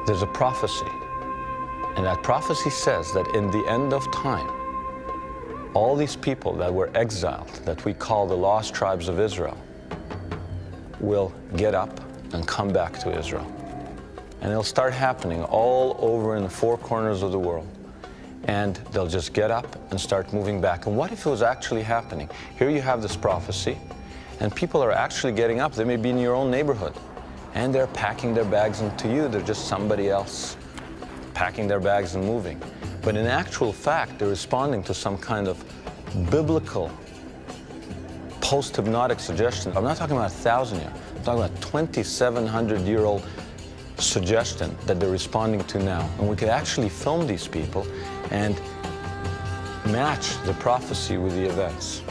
There's a prophecy, and that prophecy says that in the end of time, all these people that were exiled, that we call the lost tribes of Israel, will get up and come back to Israel. And it'll start happening all over in the four corners of the world. And they'll just get up and start moving back. And what if it was actually happening? Here you have this prophecy, and people are actually getting up. They may be in your own neighborhood, and they're packing their bags, and to you, they're just somebody else packing their bags and moving. But in actual fact, they're responding to some kind of biblical post-hypnotic suggestion. I'm not talking about 1,000 years. I'm talking about 2,700-year-old suggestion that they're responding to now. And we could actually film these people and match the prophecy with the events.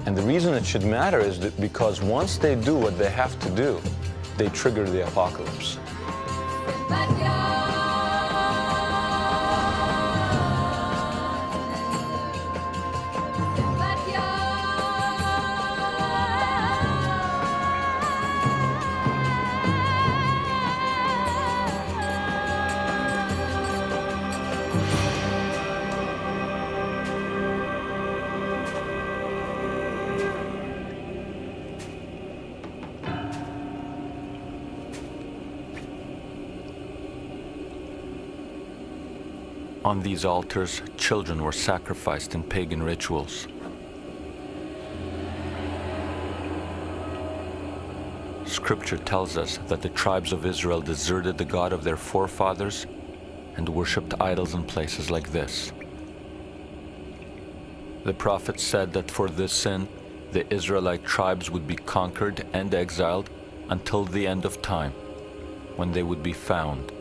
And the reason it should matter is that because once they do what they have to do, they trigger the apocalypse. On these altars, children were sacrificed in pagan rituals. Scripture tells us that the tribes of Israel deserted the God of their forefathers and worshipped idols in places like this. The prophet said that for this sin, the Israelite tribes would be conquered and exiled until the end of time, when they would be found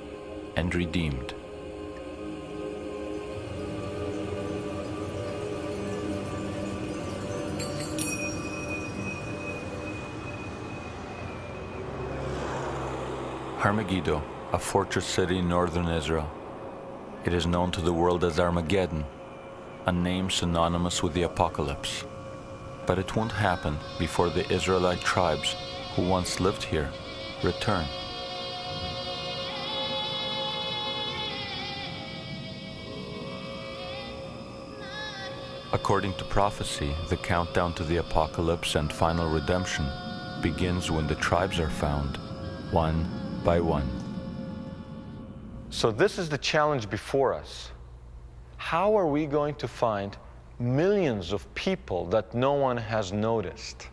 and redeemed. Megiddo, a fortress city in northern Israel. It is known to the world as Armageddon, a name synonymous with the apocalypse. But it won't happen before the Israelite tribes who once lived here return. According to prophecy, the countdown to the apocalypse and final redemption begins when the tribes are found, one by one. So this is the challenge before us. How are we going to find millions of people that no one has noticed?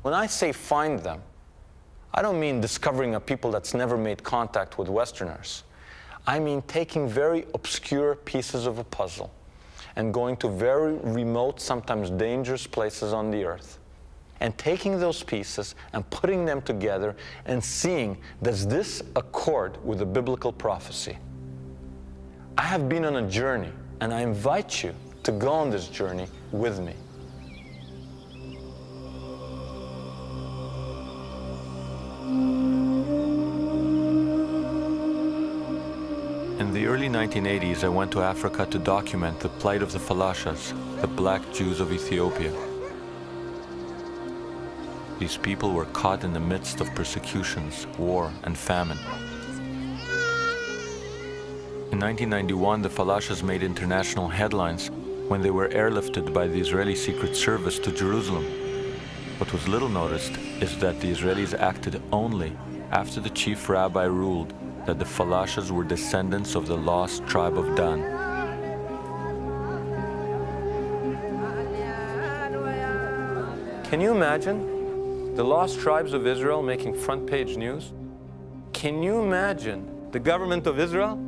When I say find them, I don't mean discovering a people that's never made contact with Westerners. I mean taking very obscure pieces of a puzzle and going to very remote, sometimes dangerous places on the earth, and taking those pieces and putting them together and seeing, does this accord with the biblical prophecy? I have been on a journey, and I invite you to go on this journey with me. In the early 1980s, I went to Africa to document the plight of the Falashas, the black Jews of Ethiopia. These people were caught in the midst of persecutions, war, and famine. In 1991, the Falashas made international headlines when they were airlifted by the Israeli Secret Service to Jerusalem. What was little noticed is that the Israelis acted only after the chief rabbi ruled that the Falashas were descendants of the lost tribe of Dan. Can you imagine the lost tribes of Israel making front page news? Can you imagine the government of Israel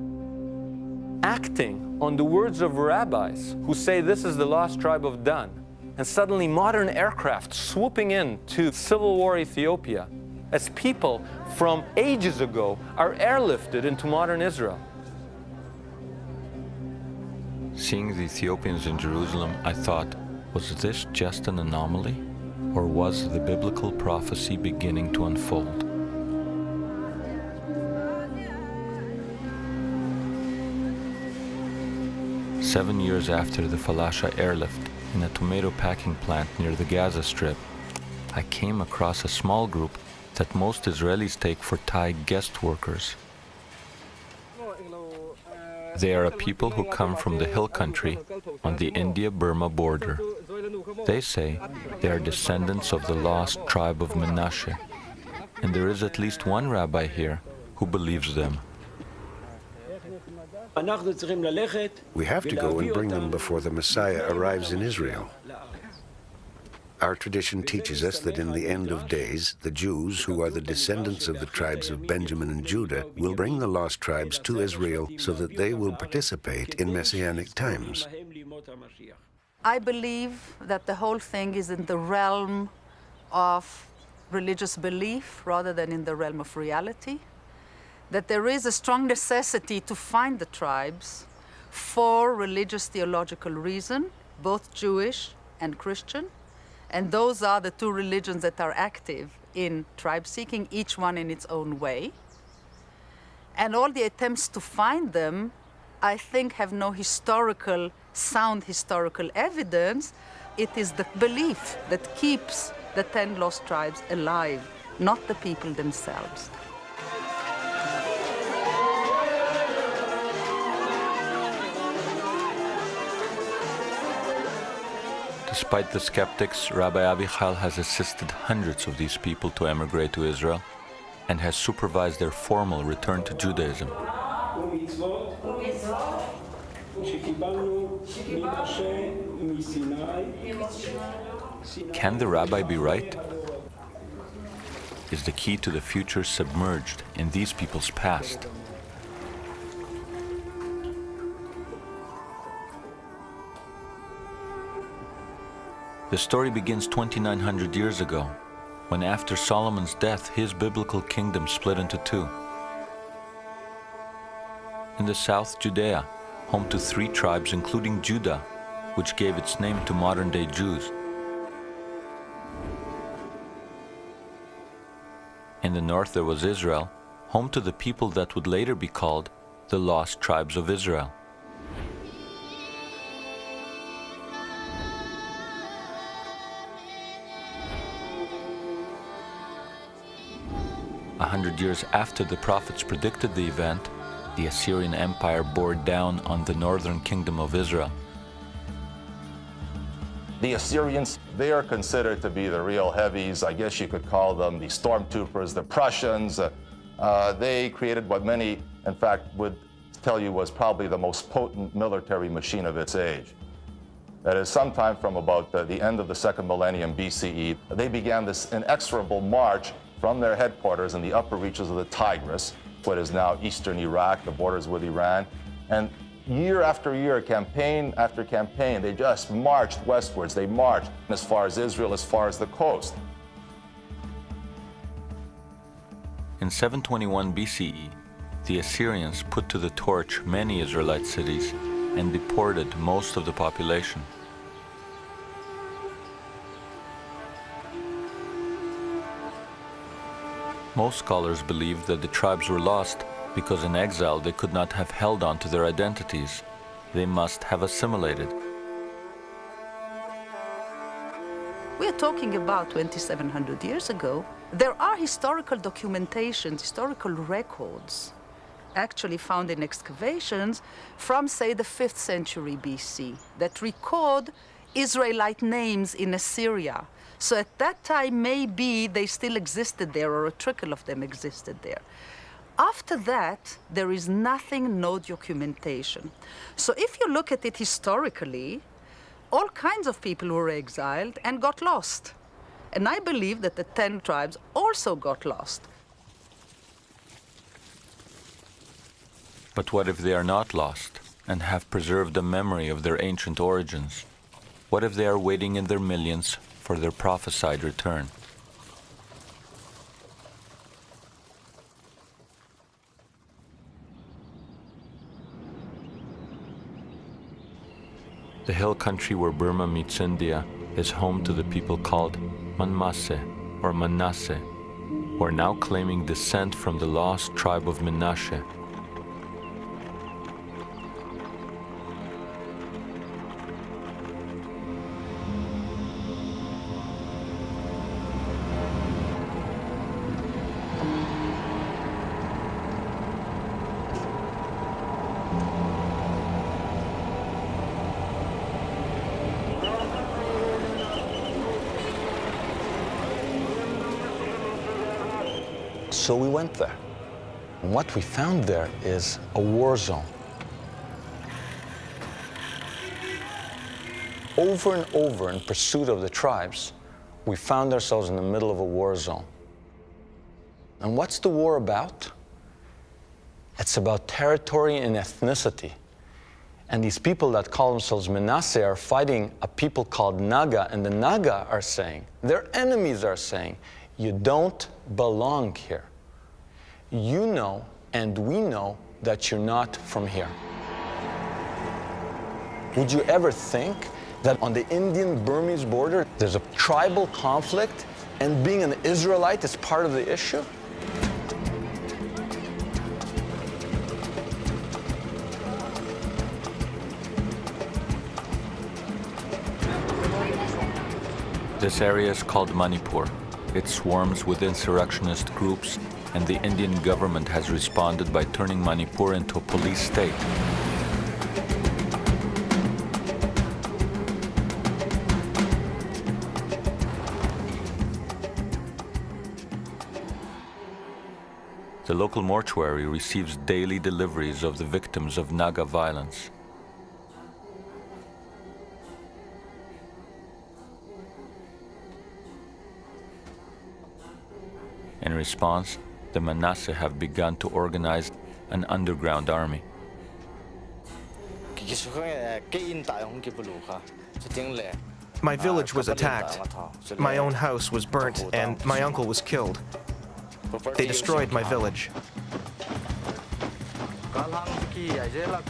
acting on the words of rabbis who say this is the lost tribe of Dan, and suddenly modern aircraft swooping in to Civil War Ethiopia as people from ages ago are airlifted into modern Israel? Seeing the Ethiopians in Jerusalem, I thought, was this just an anomaly? Or was the biblical prophecy beginning to unfold? Seven years after the Falasha airlift, in a tomato packing plant near the Gaza Strip, I came across a small group that most Israelis take for Thai guest workers. They are a people who come from the hill country on the India-Burma border. They say they are descendants of the lost tribe of Menashe, and there is at least one rabbi here who believes them. We have to go and bring them before the Messiah arrives in Israel. Our tradition teaches us that in the end of days, the Jews, who are the descendants of the tribes of Benjamin and Judah, will bring the lost tribes to Israel so that they will participate in Messianic times. I believe that the whole thing is in the realm of religious belief rather than in the realm of reality. That there is a strong necessity to find the tribes for religious theological reason, both Jewish and Christian. And those are the two religions that are active in tribe seeking, each one in its own way. And all the attempts to find them, I think, have no sound historical evidence. It is the belief that keeps the 10 lost tribes alive, not the people themselves. Despite the skeptics, Rabbi Avichal has assisted hundreds of these people to emigrate to Israel and has supervised their formal return to Judaism. Can the rabbi be right? Is the key to the future submerged in these people's past? The story begins 2,900 years ago, when after Solomon's death, his biblical kingdom split into two. In the south, Judea, home to 3 tribes including Judah, which gave its name to modern-day Jews. In the north there was Israel, home to the people that would later be called the lost tribes of Israel. A 100 years after the prophets predicted the event, the Assyrian Empire bore down on the northern kingdom of Israel. The Assyrians, they are considered to be the real heavies. I guess you could call them the stormtroopers, the Prussians. They created what many, in fact, would tell you was probably the most potent military machine of its age. That is, sometime from about the end of the 2nd millennium BCE, they began this inexorable march from their headquarters in the upper reaches of the Tigris, what is now eastern Iraq, the borders with Iran. And year after year, campaign after campaign, they just marched westwards. They marched as far as Israel, as far as the coast. In 721 BCE, the Assyrians put to the torch many Israelite cities and deported most of the population. Most scholars believe that the tribes were lost because in exile they could not have held on to their identities. They must have assimilated. We are talking about 2,700 years ago. There are historical documentations, historical records, actually found in excavations from, say, the 5th century BC that record Israelite names in Assyria. So at that time, maybe they still existed there, or a trickle of them existed there. After that, there is nothing, no documentation. So if you look at it historically, all kinds of people were exiled and got lost. And I believe that the 10 tribes also got lost. But what if they are not lost and have preserved the memory of their ancient origins? What if they are waiting in their millions for their prophesied return? The hill country where Burma meets India is home to the people called Manmase or Manasseh, who are now claiming descent from the lost tribe of Menashe. So we went there. And what we found there is a war zone. Over and over in pursuit of the tribes, we found ourselves in the middle of a war zone. And what's the war about? It's about territory and ethnicity. And these people that call themselves Manasseh are fighting a people called Naga, and the Naga are saying, their enemies are saying, you don't belong here. You know, and we know that you're not from here. Would you ever think that on the Indian-Burmese border, there's a tribal conflict, and being an Israelite is part of the issue? This area is called Manipur. It swarms with insurrectionist groups, and the Indian government has responded by turning Manipur into a police state. The local mortuary receives daily deliveries of the victims of Naga violence. In response, the Manasseh have begun to organize an underground army. My village was attacked. My own house was burnt and my uncle was killed. They destroyed my village.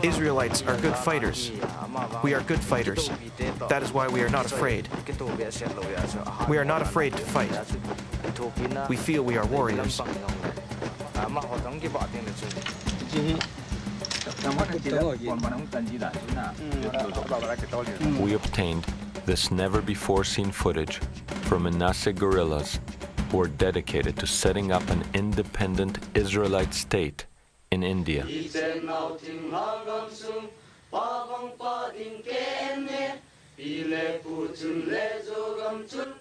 Israelites are good fighters. We are good fighters. That is why we are not afraid. We are not afraid to fight. We feel we are warriors. We obtained this never-before-seen footage from Manasseh guerrillas who are dedicated to setting up an independent Israelite state in India.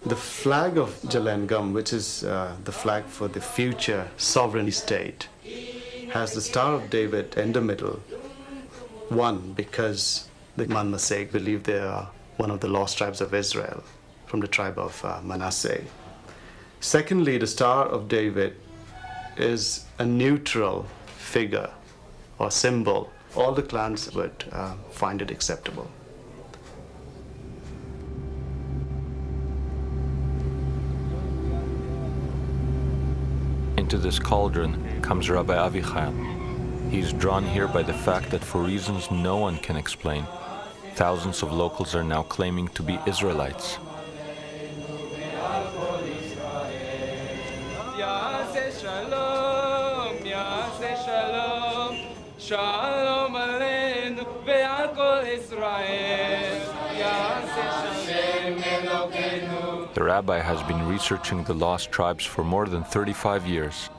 The flag of Jalangam, which is the flag for the future sovereign state, has the Star of David in the middle. One, because the Manasseh believe they are one of the lost tribes of Israel from the tribe of Manasseh. Secondly, the Star of David is a neutral figure or symbol. All the clans would find it acceptable. Into this cauldron comes Rabbi Avichail. He's drawn here by the fact that for reasons no one can explain, thousands of locals are now claiming to be Israelites. The rabbi has been researching the lost tribes for more than 35 years.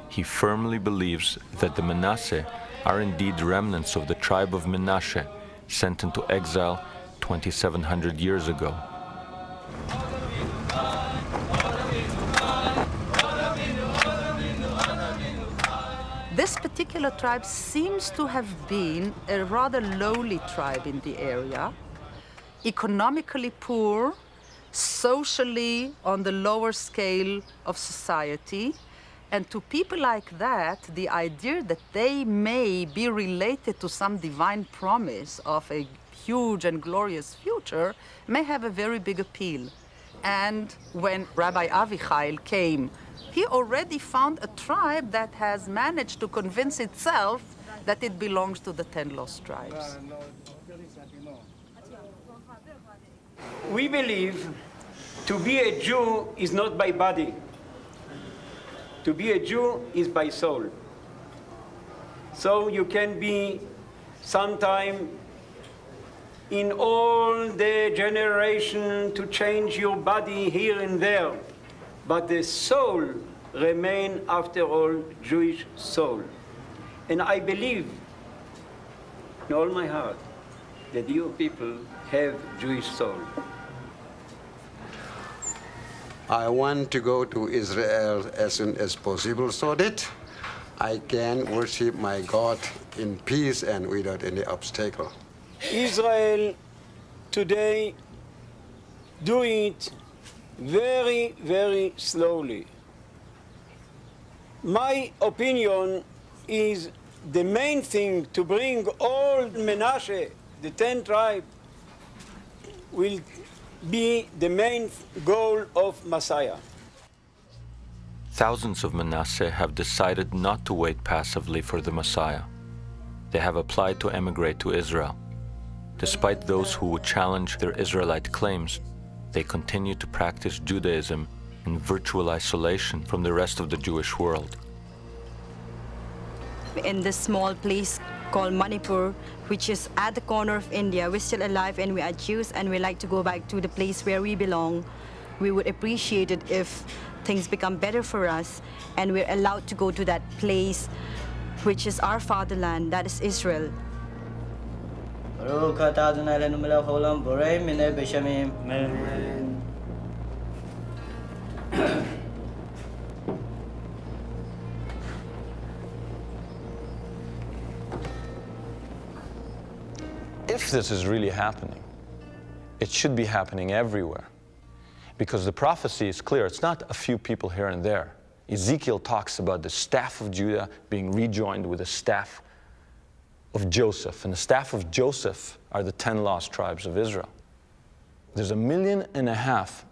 He firmly believes that the Manasseh are indeed remnants of the tribe of Menashe, sent into exile 2,700 years ago. This particular tribe seems to have been a rather lowly tribe in the area, economically poor, socially on the lower scale of society. And to people like that, the idea that they may be related to some divine promise of a huge and glorious future may have a very big appeal. And when Rabbi Avichail came, he already found a tribe that has managed to convince itself that it belongs to the 10 lost tribes. We believe to be a Jew is not by body. To be a Jew is by soul. So you can be sometime in all the generation to change your body here and there, but the soul remain after all Jewish soul. And I believe in all my heart that you people have Jewish soul. I want to go to Israel as soon as possible so that I can worship my God in peace and without any obstacle. Israel today do it very, very slowly. My opinion is the main thing to bring all Menashe, the 10 tribes, will be the main goal of Messiah. Thousands of Manasseh have decided not to wait passively for the Messiah. They have applied to emigrate to Israel. Despite those who would challenge their Israelite claims, they continue to practice Judaism in virtual isolation from the rest of the Jewish world. In this small place called Manipur, which is at the corner of India, we're still alive and we are Jews and we like to go back to the place where we belong. We would appreciate it if things become better for us and we're allowed to go to that place which is our fatherland, that is Israel. If this is really happening, it should be happening everywhere. Because the prophecy is clear. It's not a few people here and there. Ezekiel talks about the staff of Judah being rejoined with the staff of Joseph. And the staff of Joseph are the 10 lost tribes of Israel. There's 1.5 million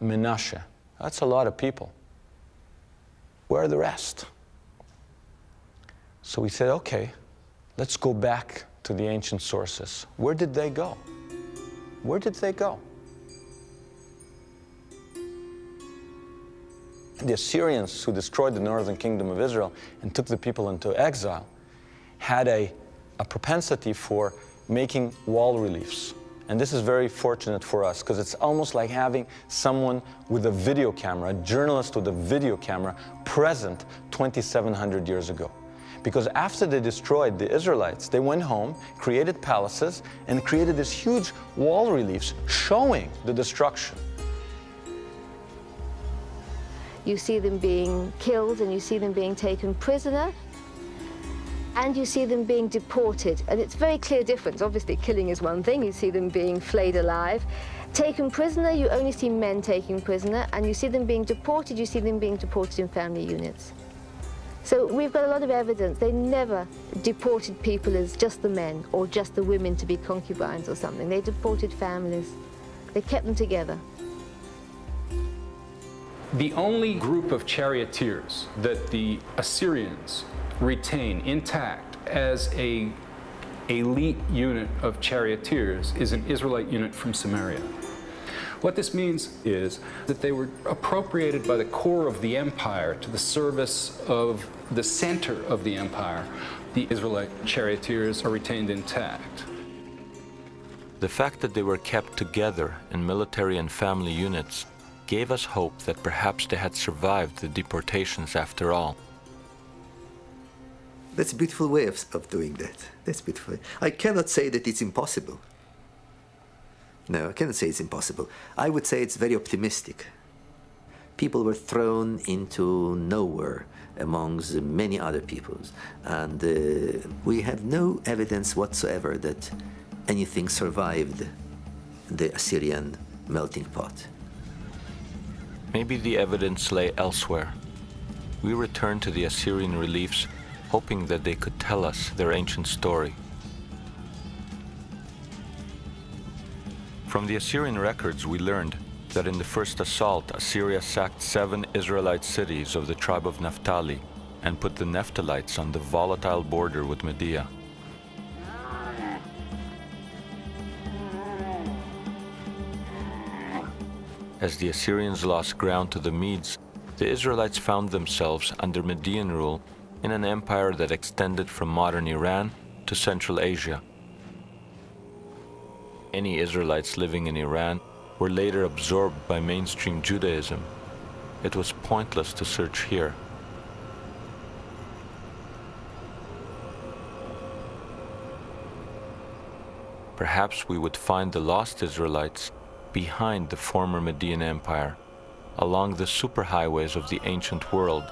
Menashe. That's a lot of people. Where are the rest? So we said, okay, let's go back to the ancient sources. Where did they go? Where did they go? The Assyrians, who destroyed the northern kingdom of Israel and took the people into exile, had a propensity for making wall reliefs. And this is very fortunate for us because it's almost like having someone with a video camera, a journalist with a video camera present 2,700 years ago. Because after they destroyed the Israelites, they went home, created palaces, and created these huge wall reliefs showing the destruction. You see them being killed and you see them being taken prisoner and you see them being deported. And it's a very clear difference. Obviously, killing is one thing. You see them being flayed alive. Taken prisoner, you only see men taken prisoner, and you see them being deported, you see them being deported in family units. So we've got a lot of evidence. They never deported people as just the men or just the women to be concubines or something. They deported families. They kept them together. The only group of charioteers that the Assyrians retain intact as an elite unit of charioteers is an Israelite unit from Samaria. What this means is that they were appropriated by the core of the empire to the service of the center of the empire. The Israelite charioteers are retained intact. The fact that they were kept together in military and family units gave us hope that perhaps they had survived the deportations after all. That's a beautiful way of doing that. That's beautiful. I cannot say that it's impossible. No, I cannot say it's impossible. I would say it's very optimistic. People were thrown into nowhere amongst many other peoples, and we have no evidence whatsoever that anything survived the Assyrian melting pot. Maybe the evidence lay elsewhere. We returned to the Assyrian reliefs, hoping that they could tell us their ancient story. From the Assyrian records, we learned that in the first assault, Assyria sacked 7 Israelite cities of the tribe of Naphtali and put the Naphtalites on the volatile border with Media. As the Assyrians lost ground to the Medes, the Israelites found themselves under Median rule in an empire that extended from modern Iran to Central Asia. Any Israelites living in Iran were later absorbed by mainstream Judaism. It was pointless to search here. Perhaps we would find the lost Israelites behind the former Median Empire, along the superhighways of the ancient world,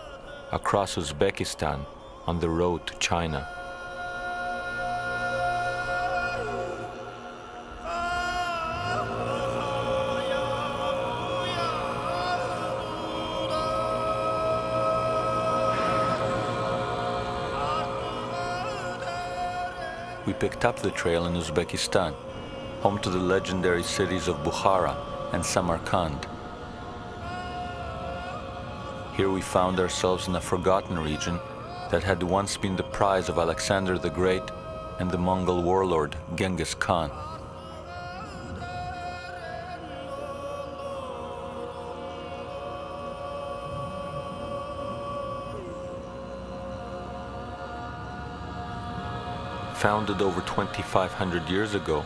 across Uzbekistan, on the road to China. We picked up the trail in Uzbekistan, home to the legendary cities of Bukhara and Samarkand. Here we found ourselves in a forgotten region that had once been the prize of Alexander the Great and the Mongol warlord Genghis Khan. Founded over 2,500 years ago,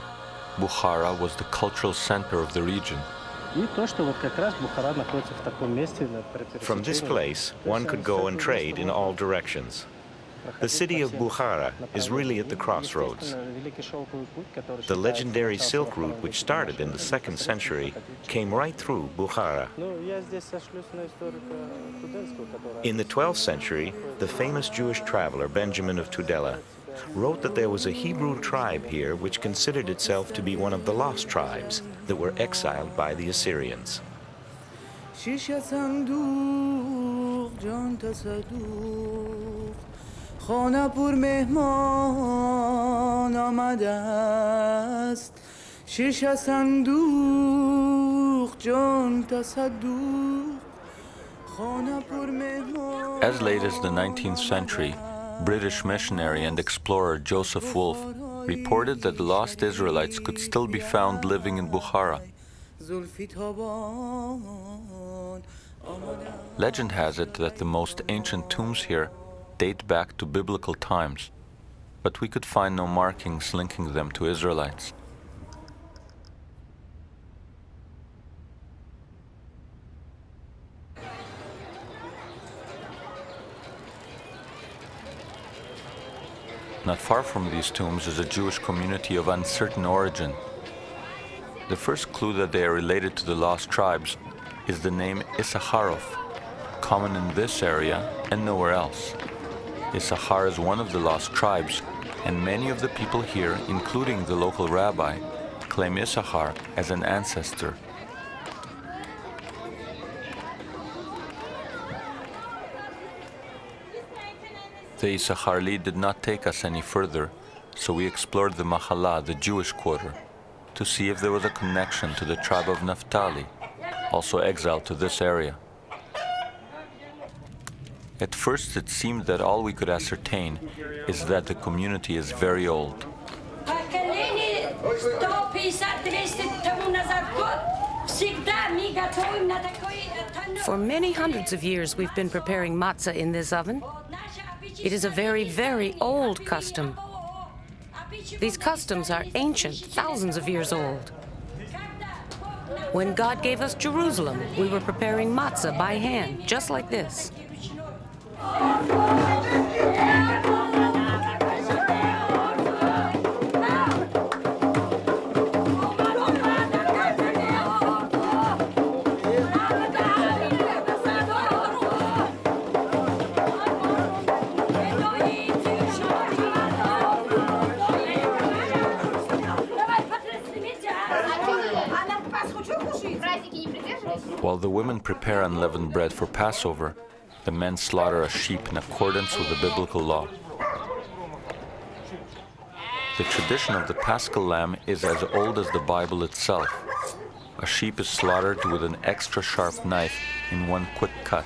Bukhara was the cultural center of the region. From this place, one could go and trade in all directions. The city of Bukhara is really at the crossroads. The legendary Silk Route, which started in the 2nd century, came right through Bukhara. In the 12th century, the famous Jewish traveler Benjamin of Tudela wrote that there was a Hebrew tribe here which considered itself to be one of the lost tribes that were exiled by the Assyrians. As late as the 19th century, British missionary and explorer Joseph Wolfe reported that the lost Israelites could still be found living in Bukhara. Legend has it that the most ancient tombs here date back to biblical times, but we could find no markings linking them to Israelites. Not far from these tombs is a Jewish community of uncertain origin. The first clue that they are related to the lost tribes is the name Issacharov, common in this area and nowhere else. Issachar is one of the lost tribes, and many of the people here, including the local rabbi, claim Issachar as an ancestor. The Issachar lead did not take us any further, so we explored the Mahala, the Jewish quarter, to see if there was a connection to the tribe of Naphtali, also exiled to this area. At first it seemed that all we could ascertain is that the community is very old. For many hundreds of years we've been preparing matzah in this oven. It is a very, very old custom. These customs are ancient, thousands of years old. When God gave us Jerusalem, we were preparing matzah by hand, just like this. While the women prepare unleavened bread for Passover, the men slaughter a sheep in accordance with the biblical law. The tradition of the Paschal lamb is as old as the Bible itself. A sheep is slaughtered with an extra sharp knife in one quick cut.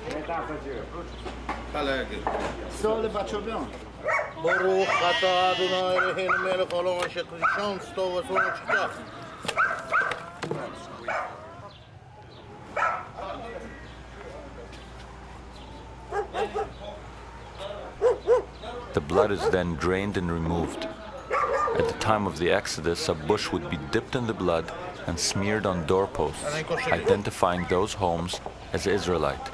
The blood is then drained and removed. At the time of the Exodus, a bush would be dipped in the blood and smeared on doorposts, identifying those homes as Israelite.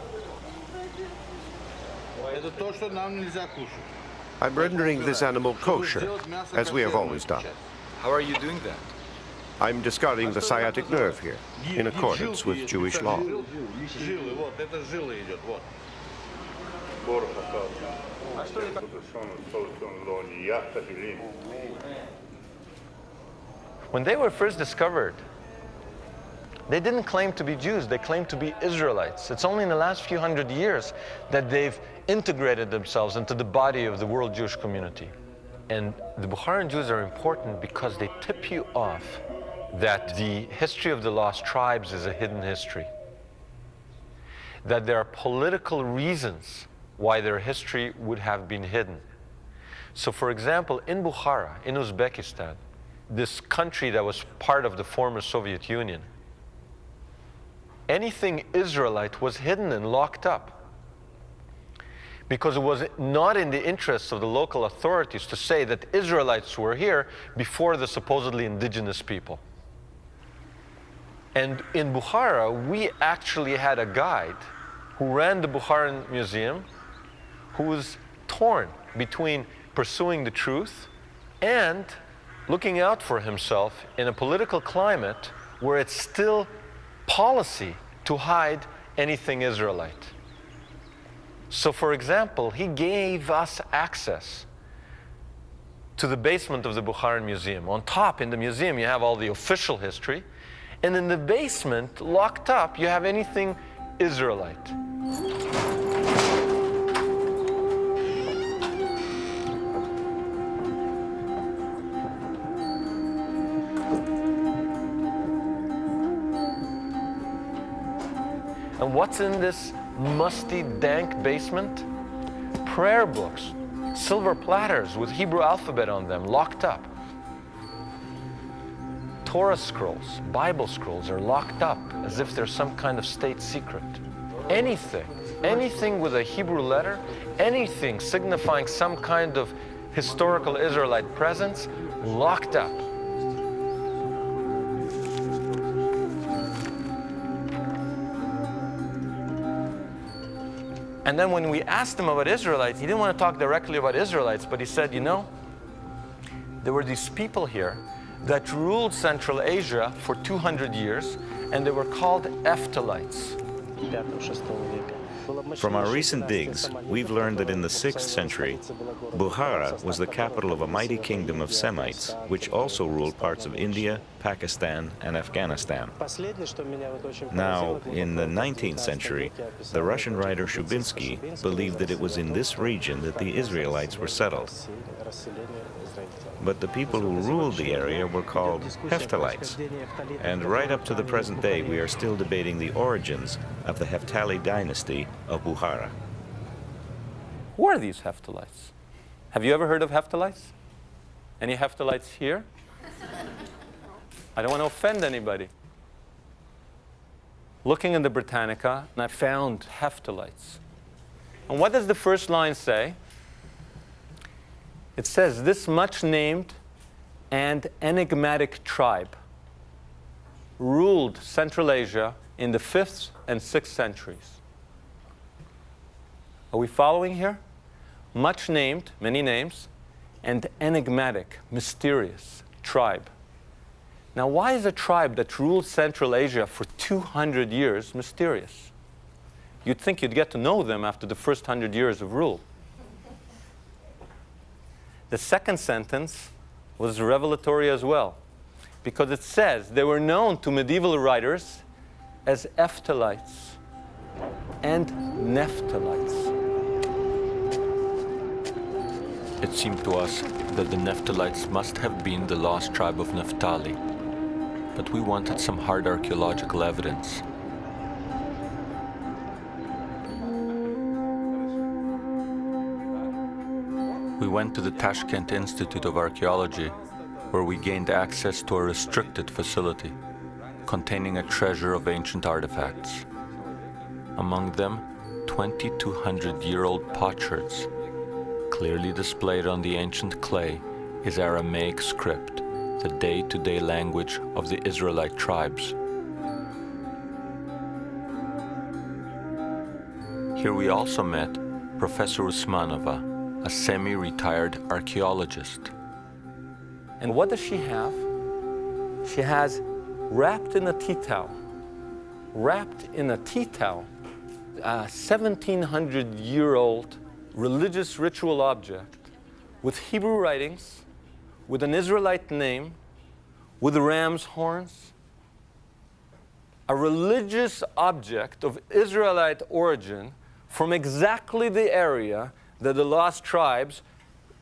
I'm rendering this animal kosher, as we have always done. How are you doing that? I'm discarding the sciatic nerve here, in accordance with Jewish law. When they were first discovered, they didn't claim to be Jews, they claimed to be Israelites. It's only in the last few hundred years that they've integrated themselves into the body of the world Jewish community. And the Bukharan Jews are important because they tip you off that the history of the lost tribes is a hidden history. That there are political reasons why their history would have been hidden. So for example, in Bukhara, in Uzbekistan, this country that was part of the former Soviet Union, anything Israelite was hidden and locked up because it was not in the interests of the local authorities to say that Israelites were here before the supposedly indigenous people. And in Bukhara, we actually had a guide who ran the Bukharan Museum who was torn between pursuing the truth and looking out for himself in a political climate where it's still policy to hide anything Israelite. So for example, he gave us access to the basement of the Bukharan Museum. On top in the museum you have all the official history, and in the basement, locked up, you have anything Israelite. And what's in this musty, dank basement? Prayer books, silver platters with Hebrew alphabet on them, locked up. Torah scrolls, Bible scrolls are locked up as if they're some kind of state secret. Anything with a Hebrew letter, anything signifying some kind of historical Israelite presence, locked up. And then when we asked him about Israelites, he didn't want to talk directly about Israelites, but he said, you know, there were these people here that ruled Central Asia for 200 years, and they were called Ephthalites. From our recent digs, we've learned that in the 6th century, Bukhara was the capital of a mighty kingdom of Semites, which also ruled parts of India, Pakistan, and Afghanistan. Now, in the 19th century, the Russian writer Shubinsky believed that it was in this region that the Israelites were settled. But the people who ruled the area were called Hephthalites. And right up to the present day, we are still debating the origins of the Hephthali dynasty of Bukhara. Who are these Hephthalites? Have you ever heard of Hephthalites? Any Hephthalites here? I don't want to offend anybody. Looking in the Britannica, and I found Hephthalites. And what does the first line say? It says, this much named and enigmatic tribe ruled Central Asia in the 5th and 6th centuries. Are we following here? Much named, many names, and enigmatic, mysterious tribe. Now, why is a tribe that ruled Central Asia for 200 years mysterious? You'd think you'd get to know them after the first 100 years of rule. The second sentence was revelatory as well, because it says they were known to medieval writers as Ephthalites and Naphtalites. It seemed to us that the Naphtalites must have been the lost tribe of Naphtali, but we wanted some hard archaeological evidence. We went to the Tashkent Institute of Archaeology, where we gained access to a restricted facility containing a treasure of ancient artifacts. Among them, 2,200-year-old potsherds. Clearly displayed on the ancient clay is Aramaic script, the day-to-day language of the Israelite tribes. Here we also met Professor Usmanova, a semi-retired archaeologist. And what does she have? She has wrapped in a tea towel, a 1700-year-old religious ritual object with Hebrew writings, with an Israelite name, with ram's horns, a religious object of Israelite origin from exactly the area that the lost tribes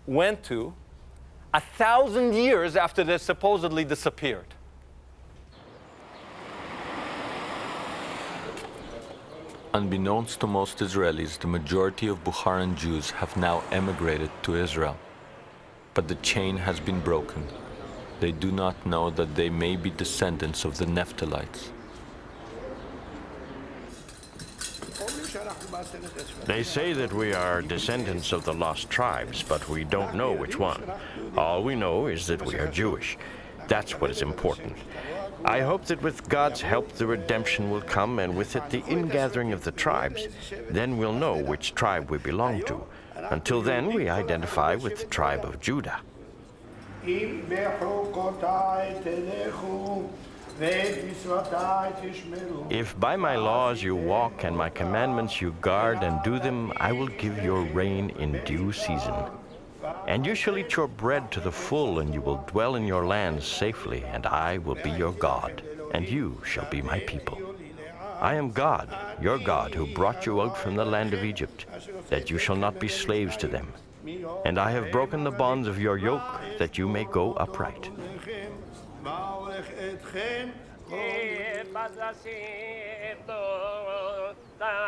went to 1,000 years after they supposedly disappeared. Unbeknownst to most Israelis, the majority of Bukharan Jews have now emigrated to Israel. But the chain has been broken. They do not know that they may be descendants of the Naphtalites. They say that we are descendants of the lost tribes, but we don't know which one. All we know is that we are Jewish. That's what is important. I hope that with God's help the redemption will come, and with it the ingathering of the tribes. Then we'll know which tribe we belong to. Until then, we identify with the tribe of Judah. If by my laws you walk and my commandments you guard and do them, I will give your rain in due season. And you shall eat your bread to the full, and you will dwell in your lands safely, and I will be your God, and you shall be my people. I am God, your God, who brought you out from the land of Egypt, that you shall not be slaves to them. And I have broken the bonds of your yoke, that you may go upright.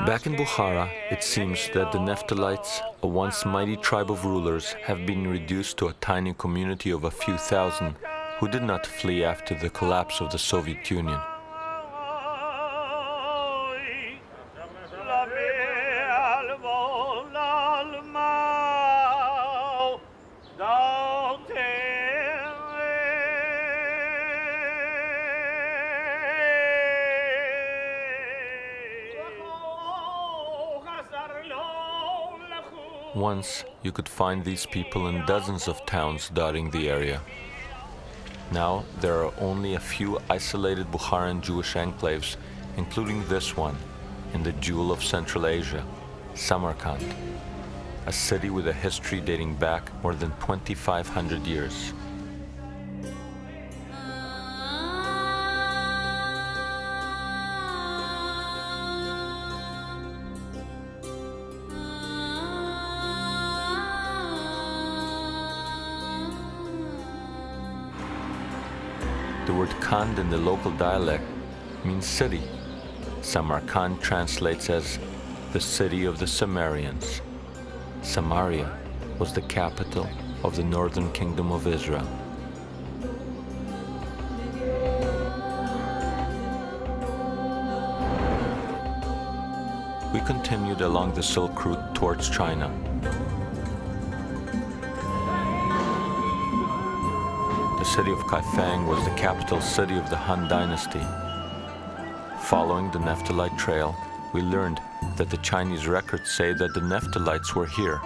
Back in Bukhara, it seems that the Naphtalites, a once mighty tribe of rulers, have been reduced to a tiny community of a few thousand who did not flee after the collapse of the Soviet Union. Once, you could find these people in dozens of towns dotting the area. Now, there are only a few isolated Bukharan Jewish enclaves, including this one, in the jewel of Central Asia, Samarkand, a city with a history dating back more than 2,500 years. The word Kand in the local dialect means city. Samarkand translates as the city of the Sumerians. Samaria was the capital of the northern kingdom of Israel. We continued along the Silk Route towards China. The city of Kaifeng was the capital city of the Han Dynasty. Following the Naphthalite Trail, we learned that the Chinese records say that the Naphtalites were here.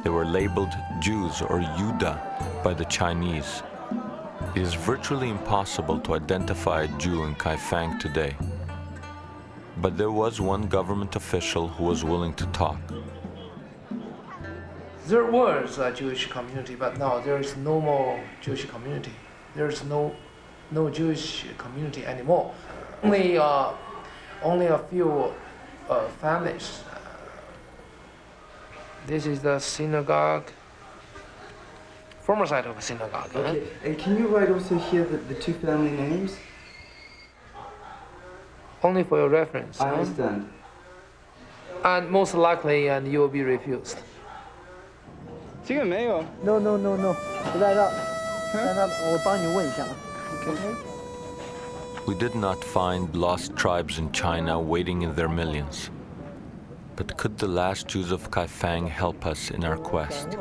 They were labeled Jews or Yuda by the Chinese. It is virtually impossible to identify a Jew in Kaifeng today. But there was one government official who was willing to talk. There was a Jewish community, but now there is no more Jewish community. There is no Jewish community anymore. Only a few families. This is the synagogue, former site of a synagogue. Okay, and can you write also here the two family names? Only for your reference. I understand. And most likely, and you will be refused. 这个没有。 No， 不在这儿，在那我帮你问一下。Okay. We did not find lost tribes in China waiting in their millions. But could the last Jews of Kaifeng help us in our quest?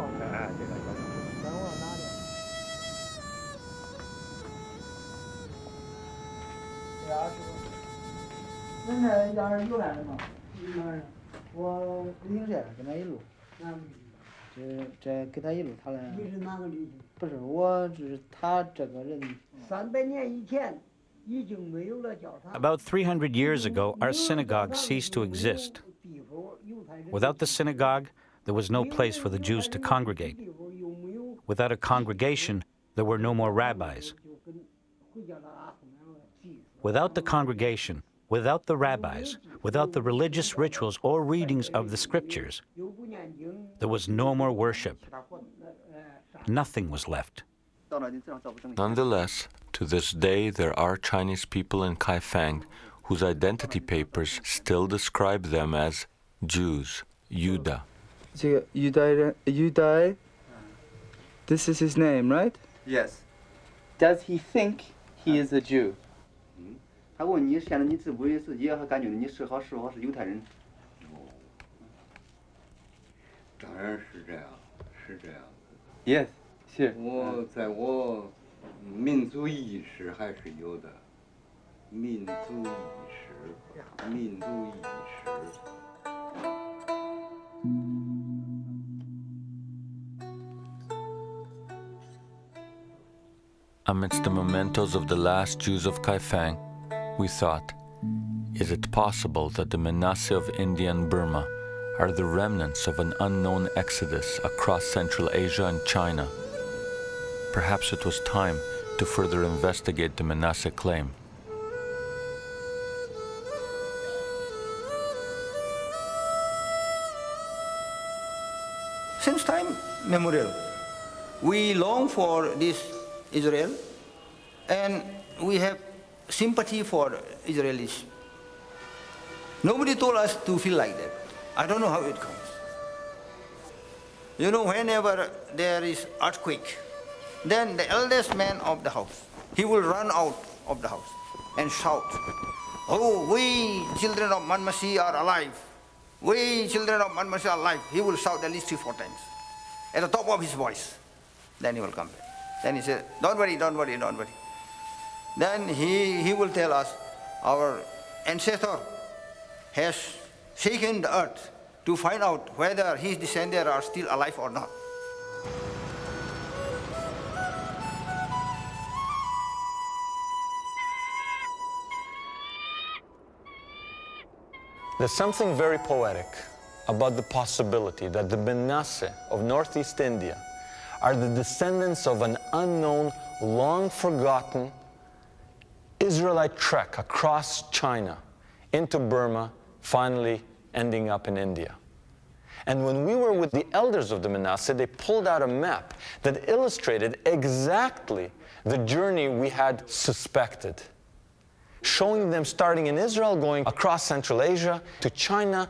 这给他一路他来。你是哪个理解？不是，我只是他这个人。300年以前。 About 300 years ago, our synagogue ceased to exist. Without the synagogue, there was no place for the Jews to congregate. Without a congregation, there were no more rabbis. Without the congregation, without the rabbis, without the religious rituals or readings of the scriptures, there was no more worship. Nothing was left. Nonetheless, to this day, there are Chinese people in Kaifeng whose identity papers still describe them as Jews, Yuda. Yudai, this is his name, right? Yes. Does he think he is a Jew? 他问你现在你自不自己还感觉你是犹太人？当然是这样，是这样。Yes, sure. 我在我民族意识还是有的，民族意识，民族意识。 Amidst the mementos of the last Jews of Kaifeng, we thought, is it possible that the Manasseh of India and Burma are the remnants of an unknown exodus across Central Asia and China? Perhaps it was time to further investigate the Manasseh claim. Since time memorial, we long for this Israel, and we have sympathy for Israelis. Nobody told us to feel like that. I don't know how it comes. You know, whenever there is earthquake, then the eldest man of the house, he will run out of the house and shout, "Oh, we children of Manmasi are alive. We children of Manmasi are alive." He will shout at least 3 or 4 times at the top of his voice. Then he will come back. Then he said, "Don't worry, don't worry, don't worry." Then he will tell us, our ancestor has shaken the earth to find out whether his descendants are still alive or not. There's something very poetic about the possibility that the Manasseh of Northeast India are the descendants of an unknown, long-forgotten Israelite trek across China into Burma, finally ending up in India. And when we were with the elders of the Manasseh, they pulled out a map that illustrated exactly the journey we had suspected, showing them starting in Israel, going across Central Asia to China,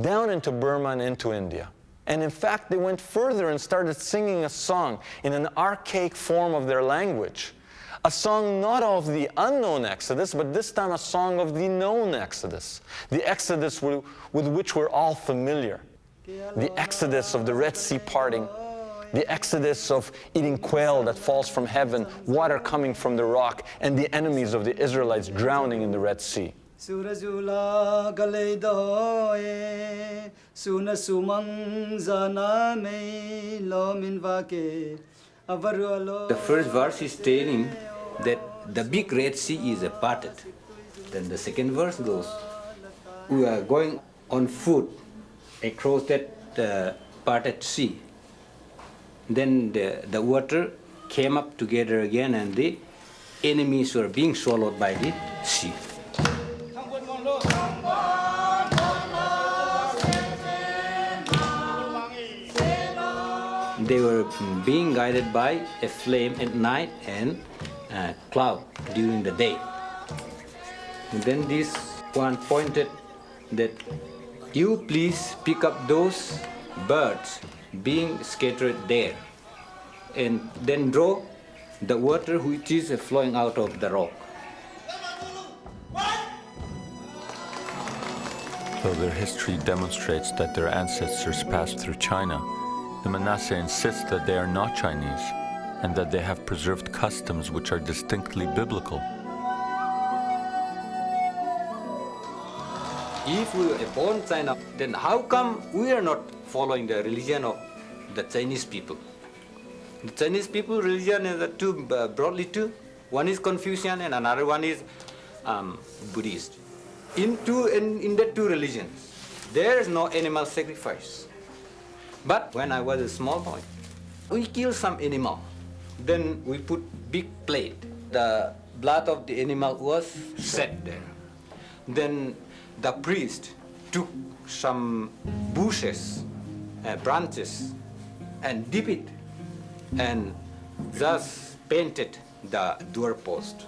down into Burma and into India. And in fact, they went further and started singing a song in an archaic form of their language. A song not of the unknown Exodus, but this time a song of the known Exodus. The Exodus with which we're all familiar. The Exodus of the Red Sea parting. The Exodus of eating quail that falls from heaven, water coming from the rock, and the enemies of the Israelites drowning in the Red Sea. The first verse is telling that the big Red Sea is parted. Then the second verse goes, we are going on foot across that parted sea. Then the water came up together again and the enemies were being swallowed by the sea. They were being guided by a flame at night and a cloud during the day. And then this one pointed that you please pick up those birds being scattered there and then draw the water which is flowing out of the rock. Though their history demonstrates that their ancestors passed through China, the Manasseh insists that they are not Chinese and that they have preserved customs which are distinctly biblical. If we were born China, then how come we are not following the religion of the Chinese people. The Chinese people religion is broadly two. One is Confucian and another one is Buddhist. In the two religions, there is no animal sacrifice. But when I was a small boy, we kill some animal. Then we put big plate. The blood of the animal was set there. Then the priest took some bushes, branches, and dip it, and thus painted the doorpost.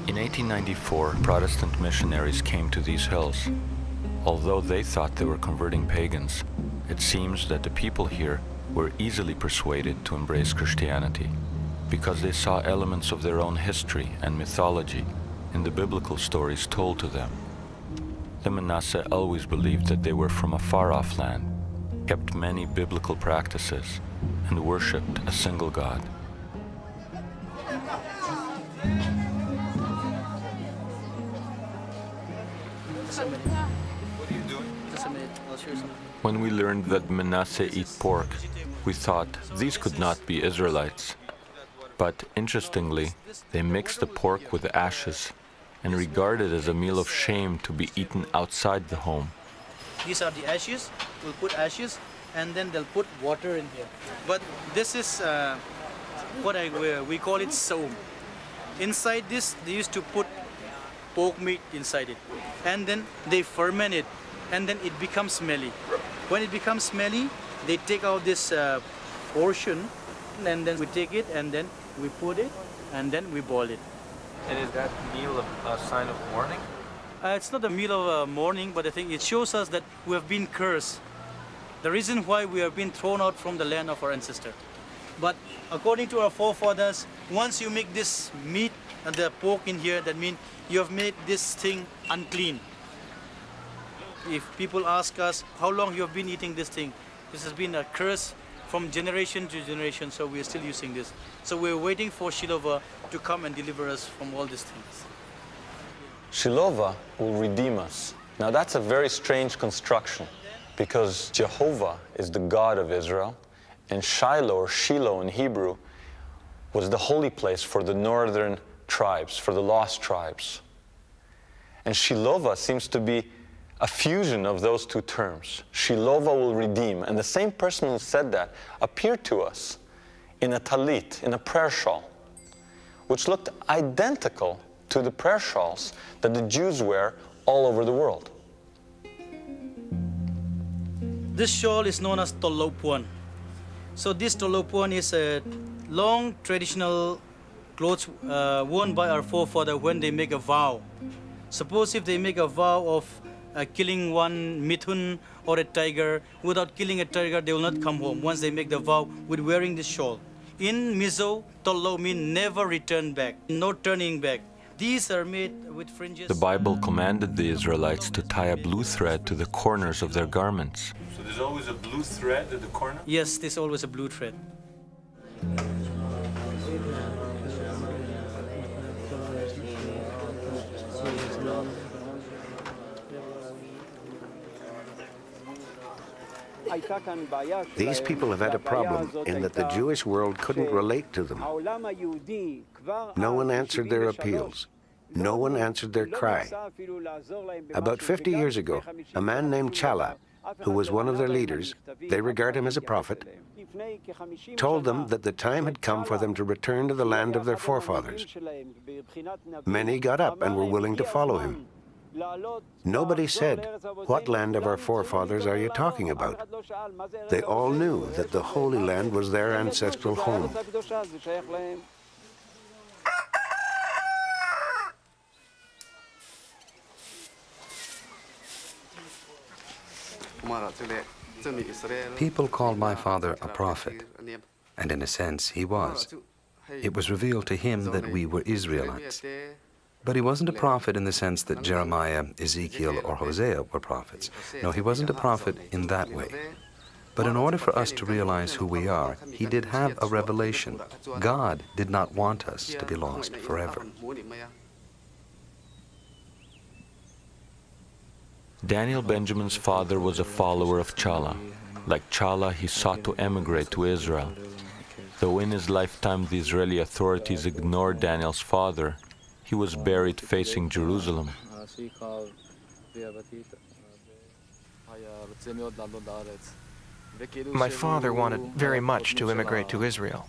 In 1894, Protestant missionaries came to these hills. Although they thought they were converting pagans, it seems that the people here were easily persuaded to embrace Christianity because they saw elements of their own history and mythology in the biblical stories told to them. The Manasseh always believed that they were from a far-off land, kept many biblical practices, and worshipped a single God. What are you doing? Just a minute, I'll share something. When we learned that Manasseh eat pork, we thought these could not be Israelites. But interestingly, they mixed the pork with ashes and regard it as a meal of shame to be eaten outside the home. These are the ashes. We'll put ashes and then they'll put water in here. But this is what we call it soam. Inside this, they used to put pork meat inside it. And then they ferment it and then it becomes smelly. When it becomes smelly, they take out this portion and then we take it and then we put it and then we boil it. And is that meal a sign of mourning? It's not a meal of mourning, but I think it shows us that we have been cursed. The reason why we have been thrown out from the land of our ancestors. But according to our forefathers, once you make this meat and the pork in here, that means you have made this thing unclean. If people ask us how long you have been eating this thing, this has been a curse from generation to generation, so we are still using this. So we're waiting for Shiloh to come and deliver us from all these things. Shiloh will redeem us. Now that's a very strange construction because Jehovah is the God of Israel and Shiloh, or Shiloh in Hebrew, was the holy place for the northern tribes, for the lost tribes. And Shiloh seems to be a fusion of those two terms. Shiloh will redeem. And the same person who said that appeared to us in a talit, in a prayer shawl, which looked identical to the prayer shawls that the Jews wear all over the world. This shawl is known as tolopuan. So this tolopuan is a long traditional clothes worn by our forefathers when they make a vow. Suppose if they make a vow of killing one mithun or a tiger, without killing a tiger, they will not come home once they make the vow with wearing this shawl. In Mizo, tolo means never return back, no turning back. These are made with fringes. The Bible commanded the Israelites to tie a blue thread to the corners of their garments. So there's always a blue thread at the corner? Yes, there's always a blue thread. These people have had a problem in that the Jewish world couldn't relate to them. No one answered their appeals. No one answered their cry. About 50 years ago, a man named Chala, who was one of their leaders, they regard him as a prophet, told them that the time had come for them to return to the land of their forefathers. Many got up and were willing to follow him. Nobody said, "What land of our forefathers are you talking about?" They all knew that the Holy Land was their ancestral home. People called my father a prophet, and in a sense he was. It was revealed to him that we were Israelites. But he wasn't a prophet in the sense that Jeremiah, Ezekiel, or Hosea were prophets. No, he wasn't a prophet in that way. But in order for us to realize who we are, he did have a revelation. God did not want us to be lost forever. Daniel Benjamin's father was a follower of Chala. Like Chala, he sought to emigrate to Israel. Though in his lifetime the Israeli authorities ignored Daniel's father, he was buried facing Jerusalem. My father wanted very much to immigrate to Israel.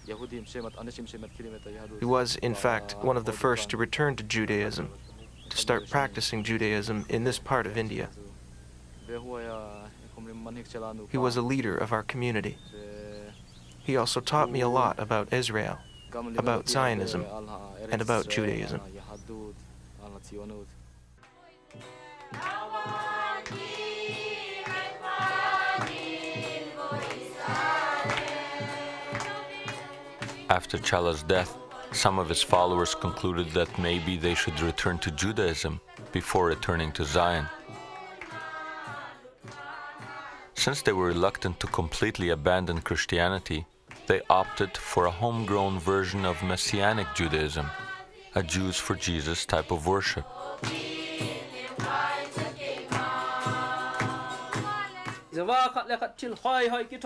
He was, in fact, one of the first to return to Judaism, to start practicing Judaism in this part of India. He was a leader of our community. He also taught me a lot about Israel, about Zionism, and about Judaism. After Chala's death, some of his followers concluded that maybe they should return to Judaism before returning to Zion. Since they were reluctant to completely abandon Christianity, they opted for a homegrown version of Messianic Judaism, a Jews for Jesus type of worship.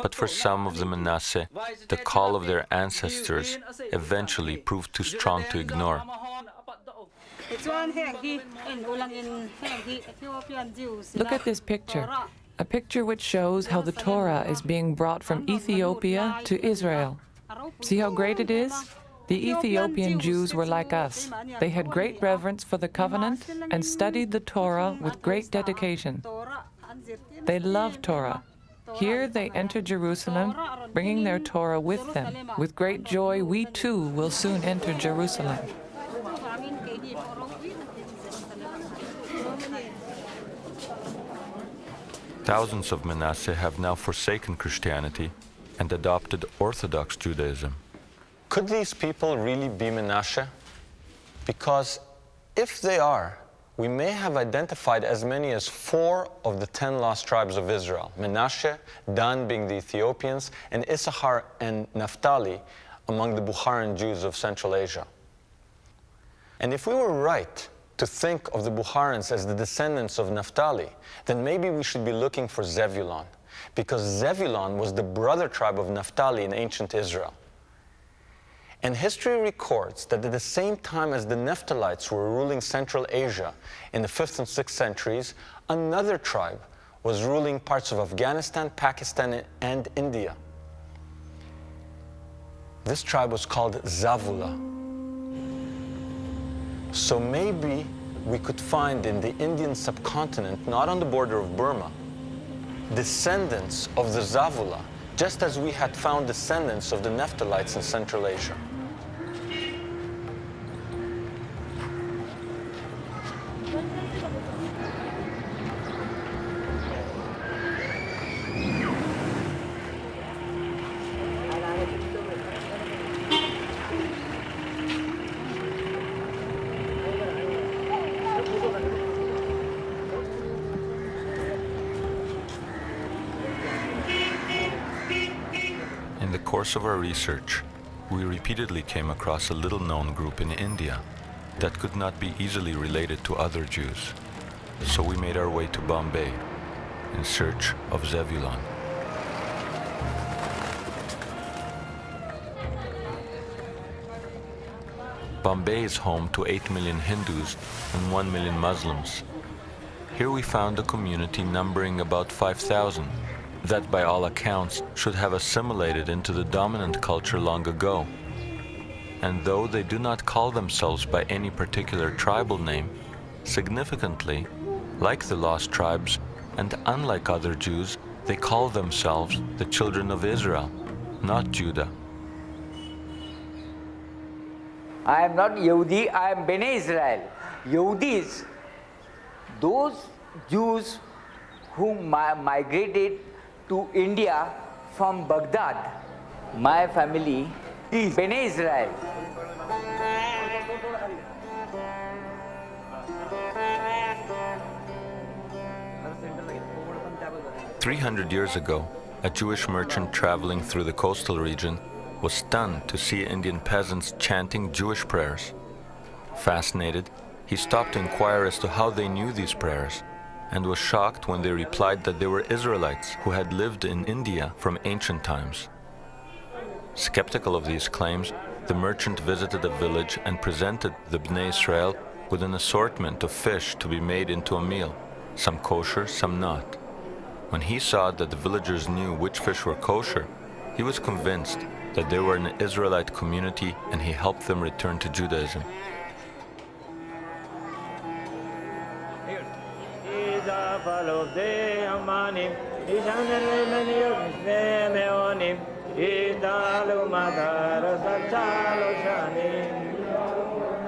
But for some of the Manasseh, the call of their ancestors eventually proved too strong to ignore. Look at this picture. A picture which shows how the Torah is being brought from Ethiopia to Israel. See how great it is? The Ethiopian Jews were like us. They had great reverence for the covenant and studied the Torah with great dedication. They loved Torah. Here they enter Jerusalem, bringing their Torah with them. With great joy, we too will soon enter Jerusalem. Thousands of Manasseh have now forsaken Christianity and adopted Orthodox Judaism. Could these people really be Menashe? Because if they are, we may have identified as many as 4 of the 10 lost tribes of Israel. Menashe, Dan being the Ethiopians, and Issachar and Naphtali among the Bukharan Jews of Central Asia. And if we were right to think of the Bukharans as the descendants of Naphtali, then maybe we should be looking for Zebulon, because Zebulon was the brother tribe of Naphtali in ancient Israel. And history records that at the same time as the Naphtalites were ruling Central Asia in the 5th and 6th centuries, another tribe was ruling parts of Afghanistan, Pakistan, and India. This tribe was called Zavula. So maybe we could find in the Indian subcontinent, not on the border of Burma, descendants of the Zavula, just as we had found descendants of the Naphtalites in Central Asia. In the course of our research, we repeatedly came across a little-known group in India that could not be easily related to other Jews. So we made our way to Bombay in search of Zebulon. Bombay is home to 8 million Hindus and 1 million Muslims. Here we found a community numbering about 5,000 that by all accounts should have assimilated into the dominant culture long ago. And though they do not call themselves by any particular tribal name, significantly, like the lost tribes and unlike other Jews, they call themselves the children of Israel, not Judah. I am not Yehudi, I am Bnei Israel. Yehudis, those Jews who migrated to India from Baghdad. My family is Bnei Israel. "300 years ago, a Jewish merchant traveling through the coastal region was stunned to see Indian peasants chanting Jewish prayers. Fascinated, he stopped to inquire as to how they knew these prayers. and was shocked when they replied that they were Israelites who had lived in India from ancient times. Skeptical of these claims, the merchant visited a village and presented the Bnei Israel with an assortment of fish to be made into a meal, some kosher, some not. When he saw that the villagers knew which fish were kosher, he was convinced that they were an Israelite community, and he helped them return to Judaism.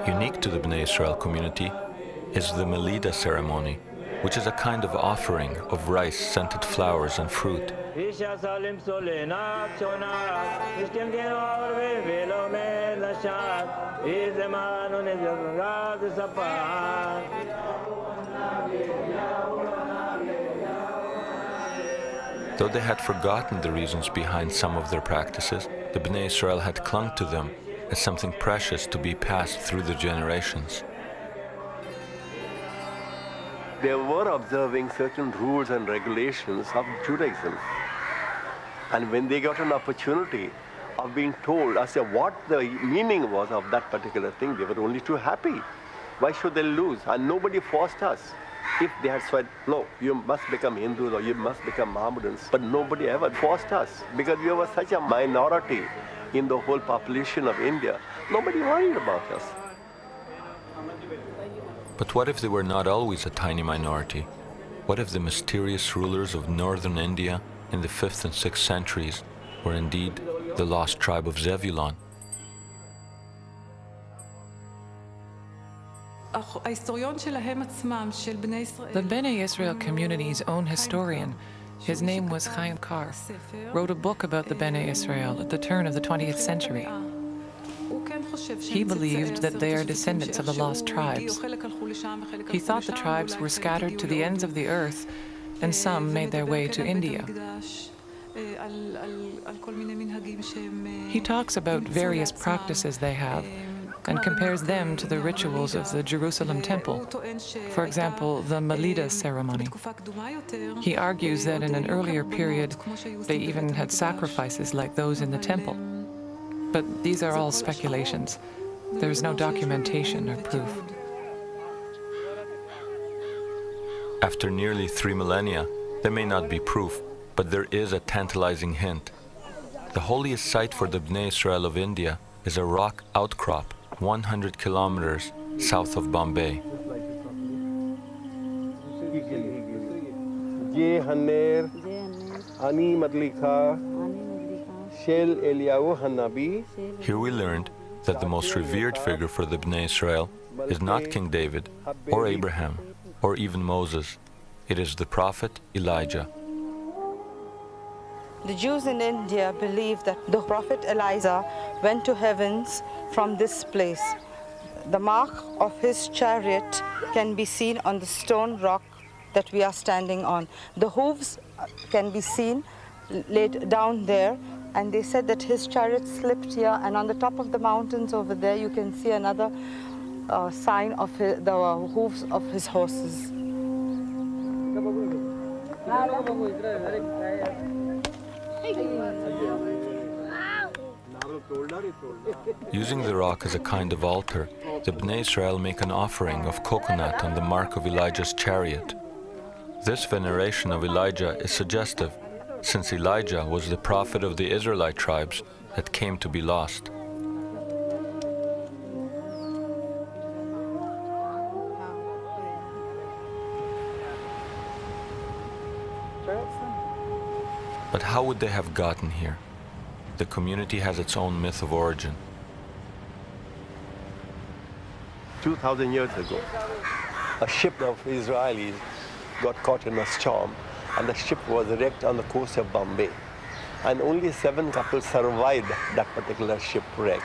Unique to the Bnei Israel community is the Melida ceremony, which is a kind of offering of rice, scented flowers, and fruit. Though they had forgotten the reasons behind some of their practices, the Bnei Israel had clung to them as something precious to be passed through the generations. They were observing certain rules and regulations of Judaism. And when they got an opportunity of being told as to what the meaning was of that particular thing, they were only too happy. Why should they lose? And nobody forced us. If they had said, no, you must become Hindus or you must become Mohammedans, but nobody ever forced us because we were such a minority in the whole population of India. Nobody worried about us. But what if they were not always a tiny minority? What if the mysterious rulers of northern India in the 5th and 6th centuries were indeed the lost tribe of Zebulun? The Bnei Israel community's own historian, his name was Chaim Kar, wrote a book about the Bnei Israel at the turn of the 20th century. He believed that they are descendants of the lost tribes. He thought the tribes were scattered to the ends of the earth, and some made their way to India. He talks about various practices they have and compares them to the rituals of the Jerusalem temple. For example, the Melida ceremony. He argues that in an earlier period, they even had sacrifices like those in the temple. But these are all speculations. There is no documentation or proof. After nearly 3 millennia, there may not be proof, but there is a tantalizing hint. The holiest site for the Bnei Israel of India is a rock outcrop 100 kilometers south of Bombay. Here we learned that the most revered figure for the Bnei Israel is not King David, or Abraham, or even Moses. It is the prophet Elijah. The Jews in India believe that the prophet Elijah went to heavens from this place. The mark of his chariot can be seen on the stone rock that we are standing on. The hooves can be seen laid down there, and they said that his chariot slipped here, and on the top of the mountains over there you can see another sign of the hooves of his horses. Using the rock as a kind of altar, the Bnei Israel make an offering of coconut on the mark of Elijah's chariot. This veneration of Elijah is suggestive, since Elijah was the prophet of the Israelite tribes that came to be lost. But how would they have gotten here? The community has its own myth of origin. 2,000 years ago, a ship of Israelis got caught in a storm, and the ship was wrecked on the coast of Bombay. And only 7 couples survived that particular shipwreck.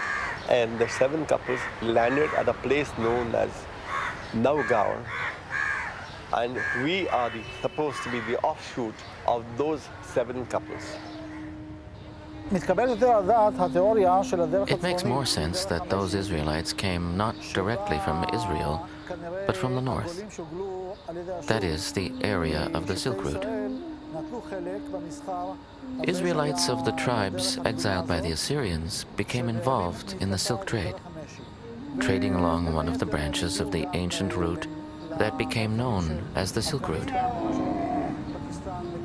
And the 7 couples landed at a place known as Navgaon. And we are supposed to be the offshoot of those 7 couples. It makes more sense that those Israelites came not directly from Israel, but from the north. That is, the area of the Silk Route. Israelites of the tribes exiled by the Assyrians became involved in the silk trade, trading along one of the branches of the ancient route that became known as the Silk Route.